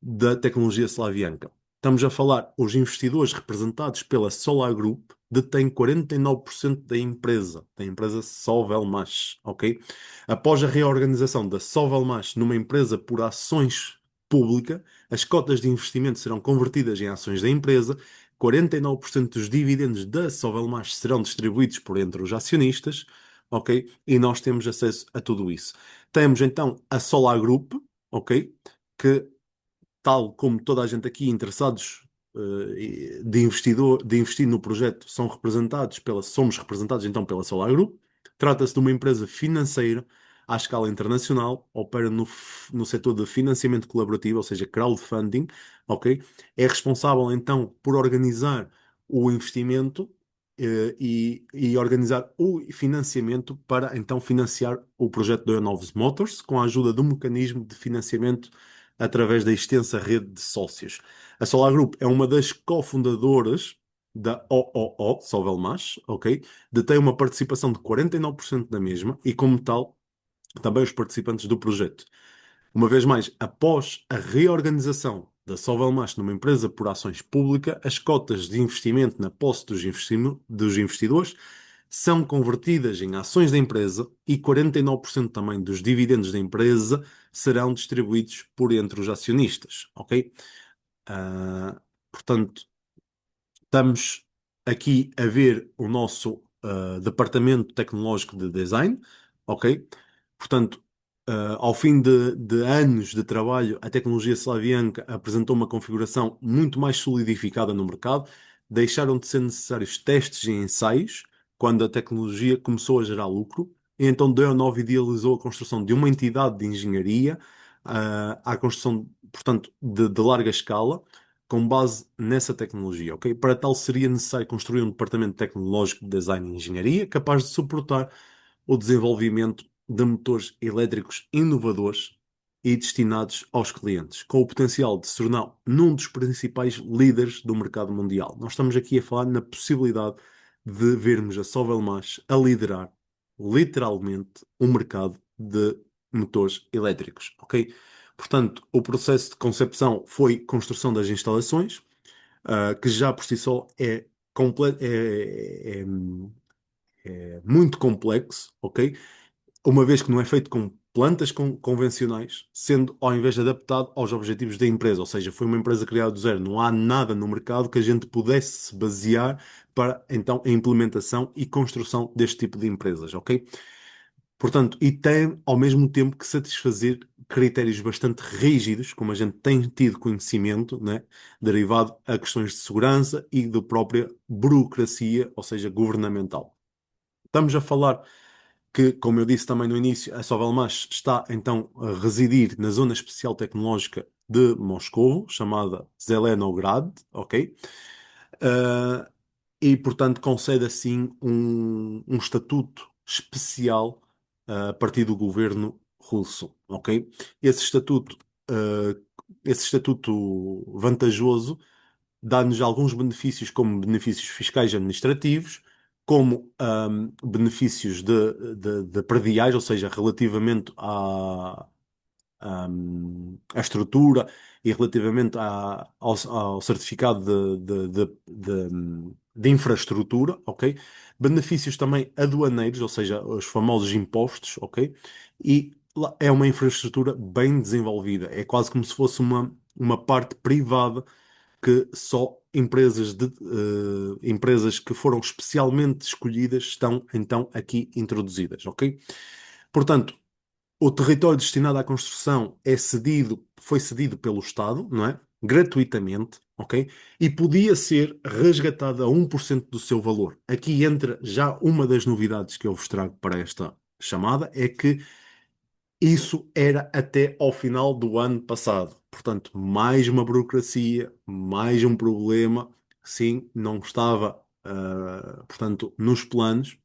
da tecnologia Slavianka. Estamos a falar, os investidores representados pela Solar Group detêm 49% da empresa Sovelmash, ok? Após a reorganização da Sovelmash numa empresa por ações pública, as cotas de investimento serão convertidas em ações da empresa, 49% dos dividendos da Sovelmash serão distribuídos por entre os acionistas, ok? E nós temos acesso a tudo isso. Temos então a Solar Group, ok? Que tal como toda a gente aqui interessados de investir no projeto somos representados então pela Solar Group. Trata-se de uma empresa financeira, à escala internacional, opera no setor de financiamento colaborativo, ou seja, crowdfunding, ok? É responsável então por organizar o investimento e organizar o financiamento para então financiar o projeto da Novos Motors com a ajuda de um mecanismo de financiamento através da extensa rede de sócios. A Solar Group é uma das cofundadoras da OOO, Sovelmash, ok? Detém uma participação de 49% da mesma e, como tal, também os participantes do projeto. Uma vez mais, após a reorganização da Sovelmash numa empresa por ações públicas, as cotas de investimento na posse dos investidores são convertidas em ações da empresa e 49% também dos dividendos da empresa serão distribuídos por entre os acionistas, ok? Portanto, estamos aqui a ver o nosso departamento tecnológico de design, ok? Portanto, ao fim de anos de trabalho, a tecnologia Slavianka apresentou uma configuração muito mais solidificada no mercado, deixaram de ser necessários testes e ensaios quando a tecnologia começou a gerar lucro, e então Deonov idealizou a construção de uma entidade de engenharia, à construção, portanto, de larga escala, com base nessa tecnologia, ok? Para tal seria necessário construir um departamento tecnológico de design e engenharia capaz de suportar o desenvolvimento de motores elétricos inovadores e destinados aos clientes, com o potencial de se tornar num dos principais líderes do mercado mundial. Nós estamos aqui a falar na possibilidade de vermos a Sovelmash a liderar literalmente o mercado de motores elétricos, ok? Portanto, o processo de concepção foi construção das instalações, que já por si só é muito complexo, ok? Uma vez que não é feito com plantas convencionais, sendo ao invés de adaptado aos objetivos da empresa, ou seja, foi uma empresa criada do zero, não há nada no mercado que a gente pudesse se basear para então a implementação e construção deste tipo de empresas, ok? Portanto, e tem ao mesmo tempo que satisfazer critérios bastante rígidos, como a gente tem tido conhecimento, né, derivado a questões de segurança e da própria burocracia, ou seja, governamental. Estamos a falar que, como eu disse também no início, a Sovelmash está então a residir na Zona Especial Tecnológica de Moscovo, chamada Zelenograd, ok? Ah, e, portanto, concede assim um estatuto especial a partir do governo russo, ok? Esse estatuto, ah, esse estatuto vantajoso dá-nos alguns benefícios, como benefícios fiscais e administrativos, como benefícios de prediais, ou seja, relativamente à estrutura e relativamente ao certificado de infraestrutura, ok? Benefícios também aduaneiros, ou seja, os famosos impostos, ok? E é uma infraestrutura bem desenvolvida, é quase como se fosse uma parte privada que só empresas que foram especialmente escolhidas estão então aqui introduzidas, ok? Portanto, o território destinado à construção foi cedido pelo Estado, não é? Gratuitamente, ok? E podia ser resgatado a 1% do seu valor. Aqui entra já uma das novidades que eu vos trago para esta chamada, é que isso era até ao final do ano passado. Portanto, mais uma burocracia, mais um problema. Sim, não estava, portanto, nos planos,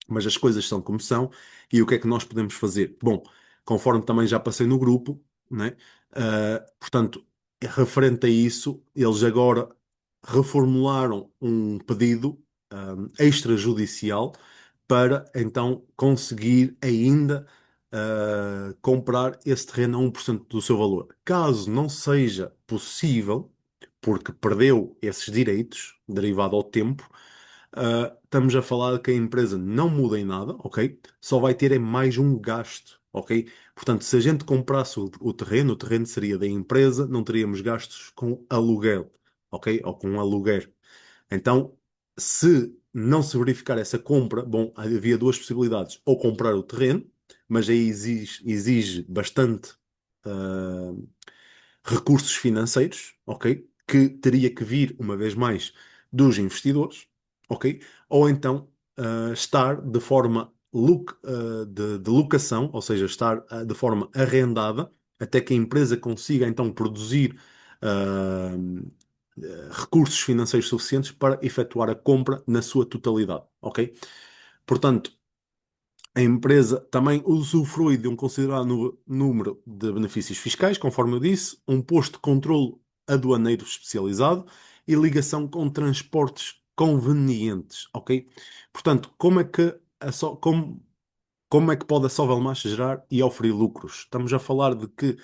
mas as coisas são como são. E o que é que nós podemos fazer? Bom, conforme também já passei no grupo, né? Portanto, referente a isso, eles agora reformularam um pedido, extrajudicial para então conseguir ainda comprar esse terreno a 1% do seu valor. Caso não seja possível, porque perdeu esses direitos derivado ao tempo, estamos a falar que a empresa não muda em nada, ok? Só vai ter é mais um gasto, ok? Portanto, se a gente comprasse o terreno seria da empresa, não teríamos gastos com aluguel, ok? Ou com aluguer. Então, se não se verificar essa compra, bom, havia duas possibilidades: ou comprar o terreno, mas aí exige bastante ah, recursos financeiros, ok? Que teria que vir, uma vez mais, dos investidores, ok? Ou então estar de forma de locação, ou seja, estar de forma arrendada, até que a empresa consiga então produzir ah, recursos financeiros suficientes para efetuar a compra na sua totalidade, ok? Portanto, a empresa também usufrui de um considerável número de benefícios fiscais, conforme eu disse, um posto de controle aduaneiro especializado e ligação com transportes convenientes, ok? Portanto, como é que pode a Sovelmash gerar e oferir lucros? Estamos a falar de que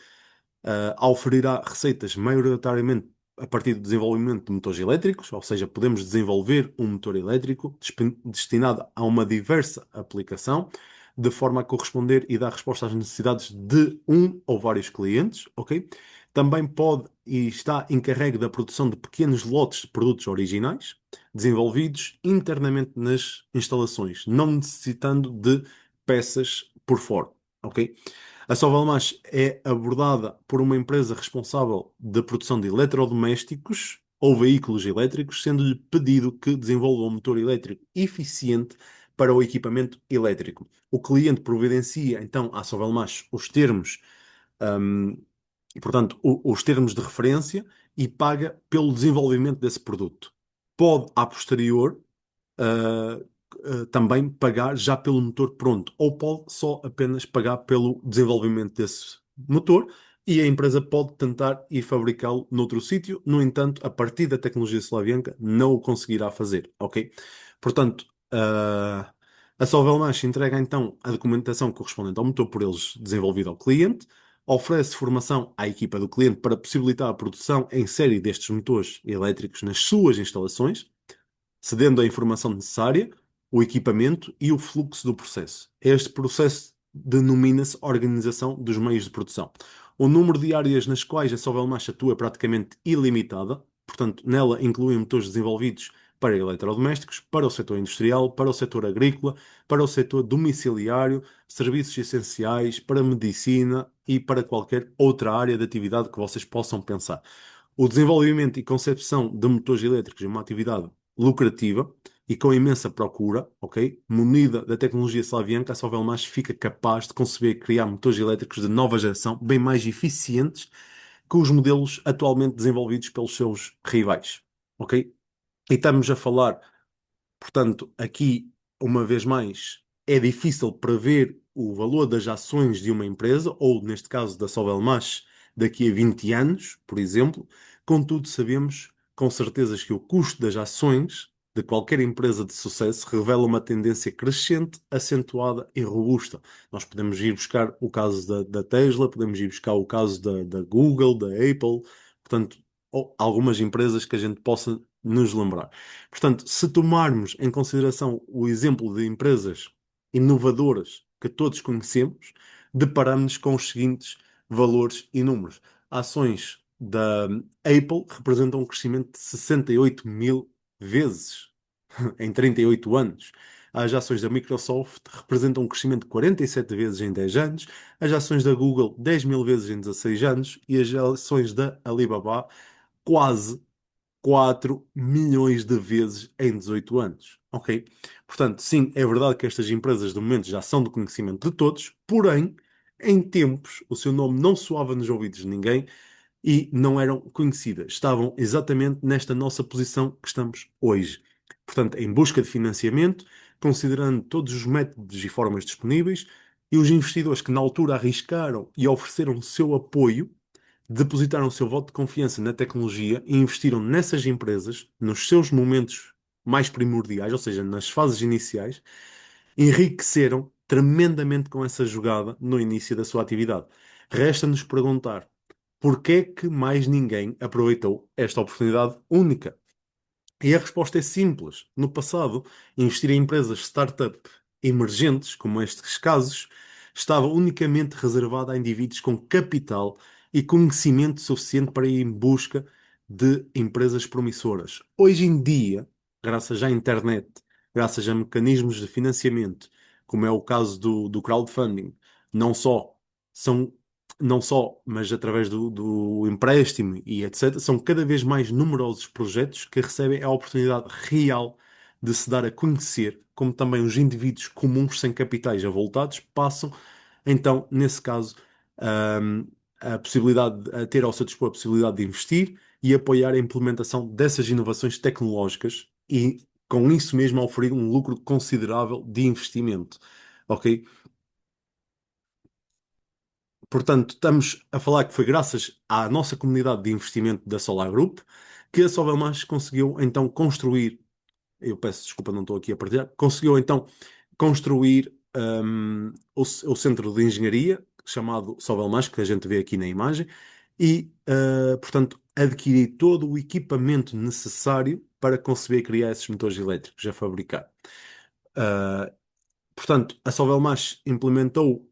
oferirá receitas maioritariamente a partir do desenvolvimento de motores elétricos, ou seja, podemos desenvolver um motor elétrico destinado a uma diversa aplicação, de forma a corresponder e dar resposta às necessidades de um ou vários clientes, ok? Também pode e está encarregue da produção de pequenos lotes de produtos originais, desenvolvidos internamente nas instalações, não necessitando de peças por fora, ok? A Sovelmash é abordada por uma empresa responsável da produção de eletrodomésticos ou veículos elétricos, sendo-lhe pedido que desenvolva um motor elétrico eficiente para o equipamento elétrico. O cliente providencia então à Sovelmash os termos, hum, portanto, os termos de referência e paga pelo desenvolvimento desse produto. Pode, a posterior, uh, também pagar já pelo motor pronto, ou pode só apenas pagar pelo desenvolvimento desse motor e a empresa pode tentar ir fabricá-lo noutro sítio, no entanto, a partir da tecnologia Slavianka não o conseguirá fazer, ok? Portanto, a Solvelmash entrega então a documentação correspondente ao motor por eles desenvolvido ao cliente, oferece formação à equipa do cliente para possibilitar a produção em série destes motores elétricos nas suas instalações, cedendo a informação necessária, o equipamento e o fluxo do processo. Este processo denomina-se organização dos meios de produção. O número de áreas nas quais a Sovelmash atua é praticamente ilimitada, portanto, nela incluem motores desenvolvidos para eletrodomésticos, para o setor industrial, para o setor agrícola, para o setor domiciliário, serviços essenciais, para medicina e para qualquer outra área de atividade que vocês possam pensar. O desenvolvimento e concepção de motores elétricos é uma atividade lucrativa e com imensa procura, ok? Munida da tecnologia Slavianka, a Sovelmash fica capaz de conceber e criar motores elétricos de nova geração bem mais eficientes que os modelos atualmente desenvolvidos pelos seus rivais, ok? E estamos a falar, portanto, aqui, uma vez mais, é difícil prever o valor das ações de uma empresa, ou neste caso da Sovelmash, daqui a 20 anos, por exemplo. Contudo, sabemos com certeza que o custo das ações de qualquer empresa de sucesso revela uma tendência crescente, acentuada e robusta. Nós podemos ir buscar o caso da Tesla, podemos ir buscar o caso da Google, da Apple, portanto, ou algumas empresas que a gente possa nos lembrar. Portanto, se tomarmos em consideração o exemplo de empresas inovadoras que todos conhecemos, deparamos-nos com os seguintes valores e números. Ações da Apple representam um crescimento de 68 mil vezes em 38 anos. As ações da Microsoft representam um crescimento de 47 vezes em 10 anos, as ações da Google 10 mil vezes em 16 anos e as ações da Alibaba quase 4 milhões de vezes em 18 anos. Ok? Portanto, sim, é verdade que estas empresas de momento já são do conhecimento de todos, porém, em tempos, o seu nome não soava nos ouvidos de ninguém e não eram conhecidas. Estavam exatamente nesta nossa posição que estamos hoje. Portanto, em busca de financiamento, considerando todos os métodos e formas disponíveis, e os investidores que na altura arriscaram e ofereceram o seu apoio depositaram o seu voto de confiança na tecnologia e investiram nessas empresas nos seus momentos mais primordiais, ou seja, nas fases iniciais, enriqueceram tremendamente com essa jogada no início da sua atividade. Resta-nos perguntar porquê é que mais ninguém aproveitou esta oportunidade única? E a resposta é simples. No passado, investir em empresas startup emergentes, como estes casos, estava unicamente reservado a indivíduos com capital e conhecimento suficiente para ir em busca de empresas promissoras. Hoje em dia, graças à internet, graças a mecanismos de financiamento, como é o caso do crowdfunding, não só são não só, mas através do empréstimo e etc., são cada vez mais numerosos projetos que recebem a oportunidade real de se dar a conhecer, como também os indivíduos comuns sem capitais avultados passam, então, nesse caso, ahm, a possibilidade, a ter ao seu dispor a possibilidade de investir e apoiar a implementação dessas inovações tecnológicas e, com isso mesmo, oferir um lucro considerável de investimento. Ok? Portanto, estamos a falar que foi graças à nossa comunidade de investimento da Solar Group que a Sovelmash conseguiu então construir, eu peço desculpa, não estou aqui a partilhar, conseguiu então construir o centro de engenharia, chamado Sovelmash, que a gente vê aqui na imagem, e, portanto, adquirir todo o equipamento necessário para conceber e criar esses motores elétricos a fabricar. Uh, Portanto, a Sovelmash implementou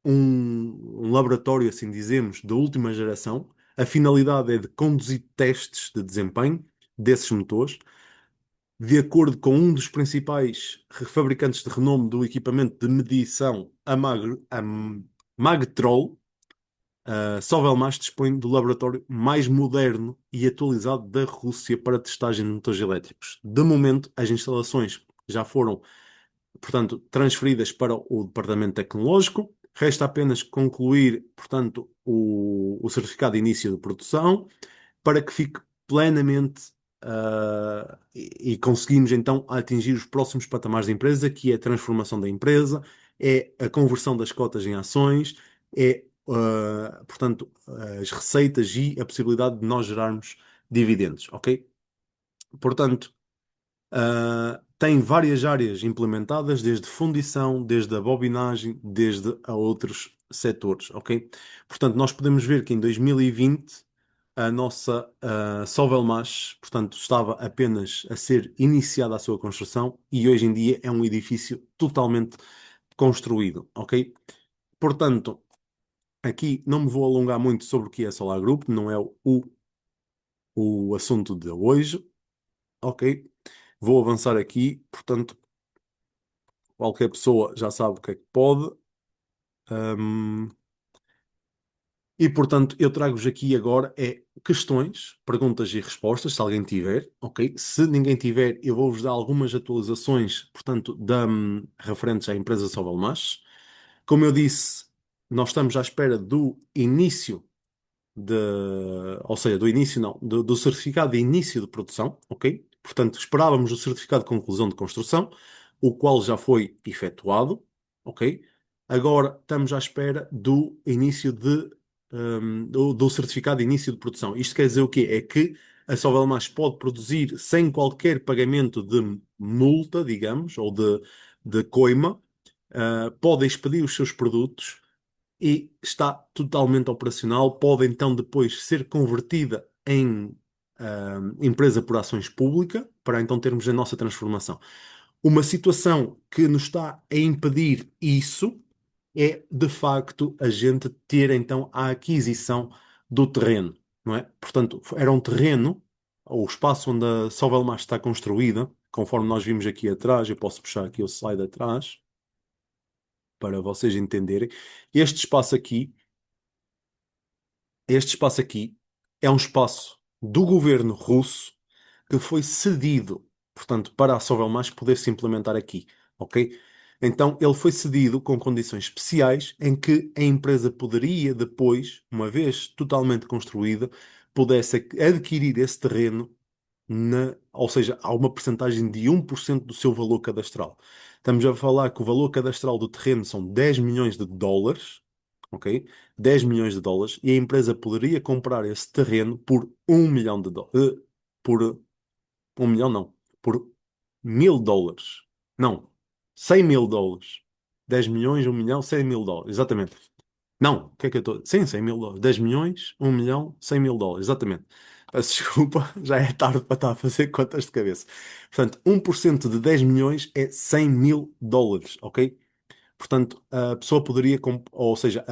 um laboratório, assim dizemos, da última geração. A finalidade é de conduzir testes de desempenho desses motores, de acordo com um dos principais fabricantes de renome do equipamento de medição, a Magtrol. A Sovelmash dispõe do laboratório mais moderno e atualizado da Rússia para testagem de motores elétricos. De momento, as instalações já foram, portanto, transferidas para o departamento tecnológico. Resta apenas concluir, portanto, o certificado de início de produção para que fique plenamente e conseguimos então atingir os próximos patamares da empresa, que é a transformação da empresa, é a conversão das cotas em ações, é, portanto, as receitas e a possibilidade de nós gerarmos dividendos, ok? Portanto, tem várias áreas implementadas, desde fundição, desde a bobinagem, desde a outros setores, ok? Portanto, nós podemos ver que em 2020 a nossa Sovelmash, portanto, estava apenas a ser iniciada a sua construção e hoje em dia é um edifício totalmente construído, ok? Portanto, aqui não me vou alongar muito sobre o que é Solar Group, não é o assunto de hoje, ok? Vou avançar aqui, portanto, qualquer pessoa já sabe o que é que pode. Ahm, e, portanto, eu trago-vos aqui agora questões, perguntas e respostas, se alguém tiver, ok? Se ninguém tiver, eu vou-vos dar algumas atualizações, portanto, referentes à empresa Sovelmash. Como eu disse, nós estamos à espera do início de, ou seja, do início não, do certificado de início de produção, ok? Portanto, esperávamos o certificado de conclusão de construção, o qual já foi efetuado, ok? Agora estamos à espera do início do certificado de início de produção. Isto quer dizer o quê? É que a Sovelmash pode produzir sem qualquer pagamento de multa, digamos, ou de coima, pode expedir os seus produtos e está totalmente operacional, pode então depois ser convertida em empresa por ações pública, para então termos a nossa transformação. Uma situação que nos está a impedir isso é, de facto, a gente ter então a aquisição do terreno, não é? Portanto, era um terreno, o espaço onde a Sovelmash está construída, conforme nós vimos aqui atrás, eu posso puxar aqui o slide atrás, para vocês entenderem. Este espaço aqui Este espaço aqui é um espaço do governo russo que foi cedido, portanto, para a Sovelmash poder se implementar aqui, ok? Então, ele foi cedido com condições especiais em que a empresa poderia depois, uma vez totalmente construída, pudesse adquirir esse terreno ou seja, há uma percentagem de 1% do seu valor cadastral. Estamos a falar que o valor cadastral do terreno são 10 milhões de dólares, ok? 10 milhões de dólares, e a empresa poderia comprar esse terreno por 1 milhão de dólares. Por 1 milhão, não. Por 1.000 dólares. Não. 100 mil dólares. 10 milhões, 1 milhão, 100 mil dólares. Exatamente. Não, o que é que eu estou? Sim, 100 mil dólares. 10 milhões, 1 milhão, 100 mil dólares. Exatamente. Peço desculpa, já é tarde para estar a fazer contas de cabeça. Portanto, 1% de 10 milhões é 100 mil dólares, ok? Portanto, a pessoa poderia, ou seja,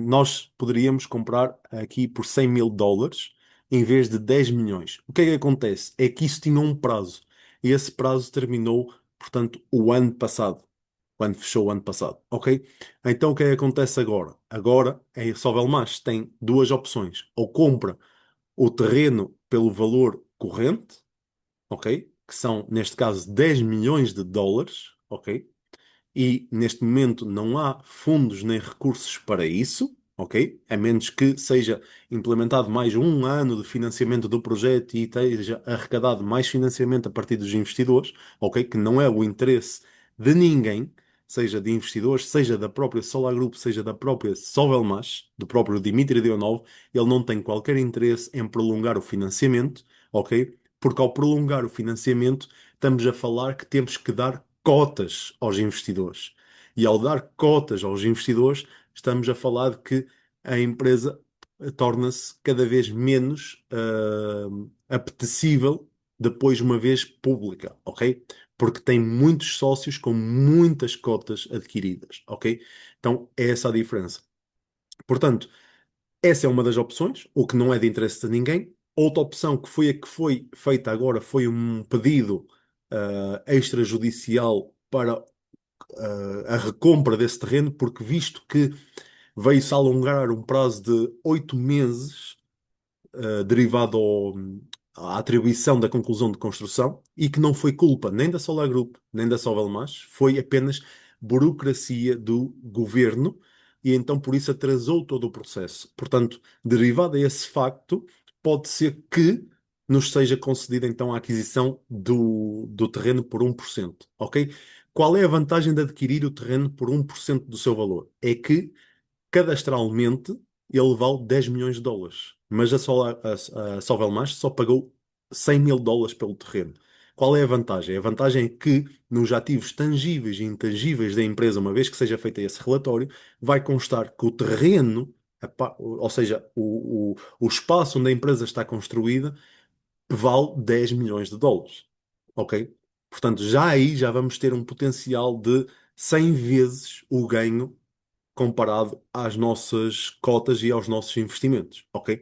nós poderíamos comprar aqui por 100 mil dólares em vez de 10 milhões. O que é que acontece? É que isso tinha um prazo. E esse prazo terminou, portanto, o ano passado. Quando fechou o ano passado, ok? Então o que é que acontece agora? Agora a Sovelmash tem duas opções. Ou compra o terreno pelo valor corrente, ok? que são, neste caso, 10 milhões de dólares, ok? E neste momento não há fundos nem recursos para isso, ok? A menos que seja implementado mais um ano de financiamento do projeto e esteja arrecadado mais financiamento a partir dos investidores, ok? Que não é o interesse de ninguém, seja de investidores, seja da própria Solar Group, seja da própria Sovelmash, do próprio Dimitri Dionov, ele não tem qualquer interesse em prolongar o financiamento, ok? Porque ao prolongar o financiamento, estamos a falar que temos que dar cotas aos investidores. E ao dar cotas aos investidores, estamos a falar de que a empresa torna-se cada vez menos apetecível depois, uma vez pública, ok? Porque tem muitos sócios com muitas cotas adquiridas, ok? Então, é essa a diferença. Portanto, essa é uma das opções, o que não é de interesse de ninguém. Outra opção que foi a que foi feita agora foi um pedido extrajudicial para a recompra desse terreno, porque visto que veio-se alongar um prazo de 8 meses, derivado à atribuição da conclusão de construção, e que não foi culpa nem da Solar Group, nem da Sovelmash, foi apenas burocracia do governo, e então por isso atrasou todo o processo. Portanto, derivado a esse facto, pode ser que nos seja concedida então a aquisição do terreno por 1%, ok? Qual é a vantagem de adquirir o terreno por 1% do seu valor? É que cadastralmente ele vale 10 milhões de dólares, mas a Sovelmash só pagou 100 mil dólares pelo terreno. Qual é a vantagem? A vantagem é que nos ativos tangíveis e intangíveis da empresa, uma vez que seja feito esse relatório, vai constar que o terreno, ou seja, o espaço onde a empresa está construída, vale 10 milhões de dólares. Ok? Portanto, já aí já vamos ter um potencial de 100 vezes o ganho comparado às nossas cotas e aos nossos investimentos, ok?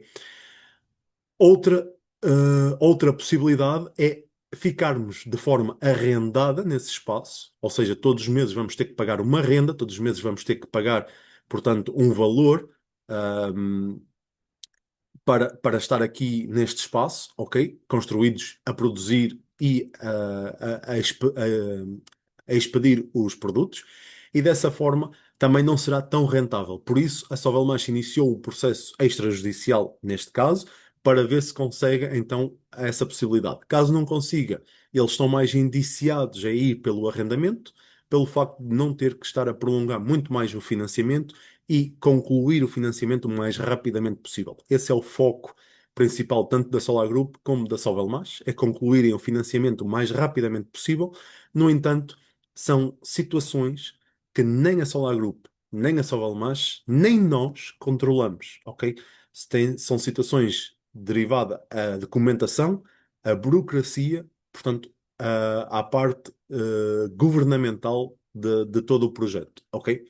Outra, outra possibilidade é ficarmos de forma arrendada nesse espaço, ou seja, todos os meses vamos ter que pagar uma renda, todos os meses vamos ter que pagar, portanto, um valor, ahm, para estar aqui neste espaço, ok? Construídos a produzir e a expedir os produtos, e dessa forma também não será tão rentável. Por isso, a Sovelmash iniciou o processo extrajudicial, neste caso, para ver se consegue então essa possibilidade. Caso não consiga, eles estão mais indiciados aí pelo arrendamento, pelo facto de não ter que estar a prolongar muito mais o financiamento e concluir o financiamento o mais rapidamente possível. Esse é o foco principal tanto da Solar Group como da Sovelmash, é concluírem o financiamento o mais rapidamente possível. No entanto, são situações que nem a Solar Group, nem a Sovelmash, nem nós controlamos, ok? São situações derivadas à documentação, à burocracia, portanto, à parte governamental de todo o projeto, ok?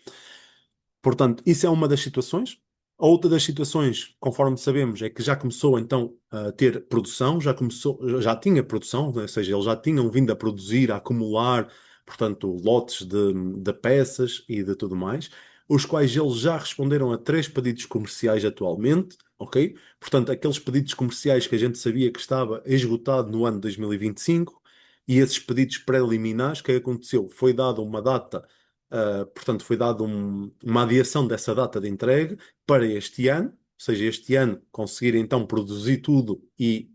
Portanto, isso é uma das situações. A outra das situações, conforme sabemos, é que já começou então a ter produção, já começou, já tinha produção, né? Ou seja, eles já tinham vindo a produzir, a acumular, portanto, lotes de peças e de tudo mais, os quais eles já responderam a 3 pedidos comerciais atualmente, ok? Portanto, aqueles pedidos comerciais que a gente sabia que estava esgotado no ano 2025, e esses pedidos preliminares, o que aconteceu? Foi dada uma data. Portanto, foi dada uma adiação dessa data de entregue para este ano, ou seja, este ano conseguir então produzir tudo e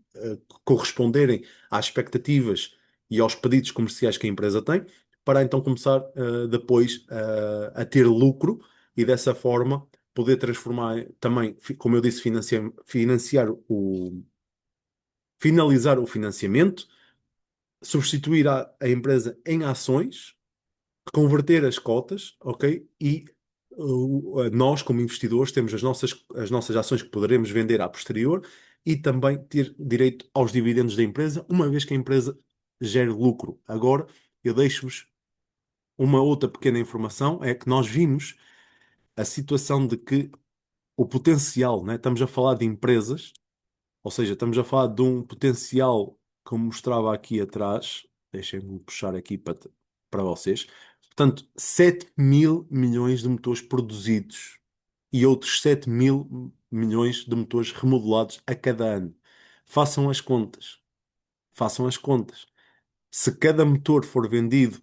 corresponderem às expectativas e aos pedidos comerciais que a empresa tem, para então começar depois a ter lucro e dessa forma poder transformar também, como eu disse, finalizar o financiamento, substituir a empresa em ações, converter as cotas, ok? E nós, como investidores, temos as nossas ações que poderemos vender a posterior e também ter direito aos dividendos da empresa, uma vez que a empresa gere lucro. Agora, eu deixo-vos uma outra pequena informação, é que nós vimos a situação de que o potencial, né? Estamos a falar de empresas, ou seja, estamos a falar de um potencial, como mostrava aqui atrás, deixem-me puxar aqui para vocês. Portanto, 7 mil milhões de motores produzidos e outros 7 mil milhões de motores remodelados a cada ano. Façam as contas. Façam as contas. Se cada motor for vendido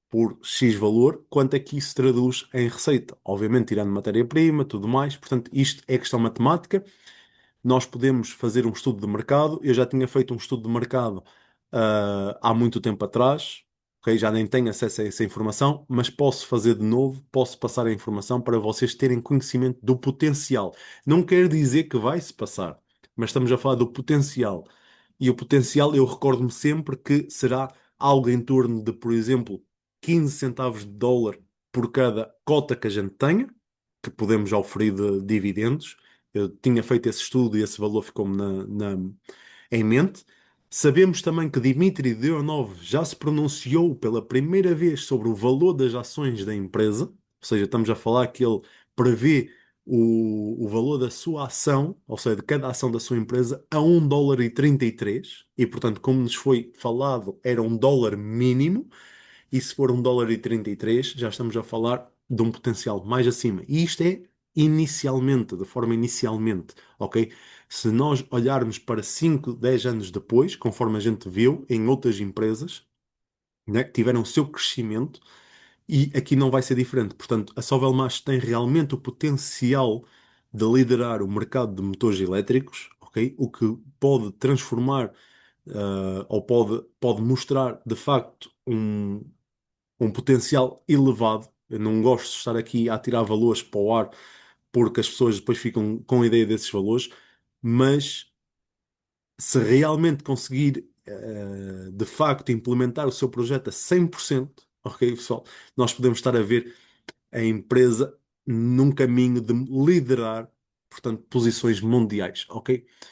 por X valor, quanto é que isso traduz em receita? Obviamente, tirando matéria-prima, tudo mais. Portanto, isto é questão matemática. Nós podemos fazer um estudo de mercado. Eu já tinha feito um estudo de mercado, há muito tempo atrás, ok? Já nem tenho acesso a essa informação, mas posso fazer de novo, posso passar a informação para vocês terem conhecimento do potencial. Não quer dizer que vai se passar, mas estamos a falar do potencial. E o potencial, eu recordo-me sempre que será algo em torno de, por exemplo, 15 centavos de dólar por cada cota que a gente tenha, que podemos oferir de dividendos. Eu tinha feito esse estudo e esse valor ficou-me em mente. Sabemos também que Dmitry Dionov já se pronunciou pela primeira vez sobre o valor das ações da empresa, ou seja, estamos a falar que ele prevê o valor da sua ação, ou seja, de cada ação da sua empresa, a 1,33 e, portanto, como nos foi falado, era um dólar mínimo, e se for 1,33 já estamos a falar de um potencial mais acima. E isto é inicialmente, de forma inicialmente, ok? Se nós olharmos para 5, 10 anos depois, conforme a gente viu em outras empresas, né, que tiveram o seu crescimento, e aqui não vai ser diferente. Portanto, a Sovelmash tem realmente o potencial de liderar o mercado de motores elétricos, ok? O que pode transformar, ou pode mostrar de facto um potencial elevado. Eu não gosto de estar aqui a tirar valores para o ar porque as pessoas depois ficam com a ideia desses valores, mas se realmente conseguir de facto implementar o seu projeto a 100%, ok, pessoal, nós podemos estar a ver a empresa num caminho de liderar, portanto, posições mundiais, ok?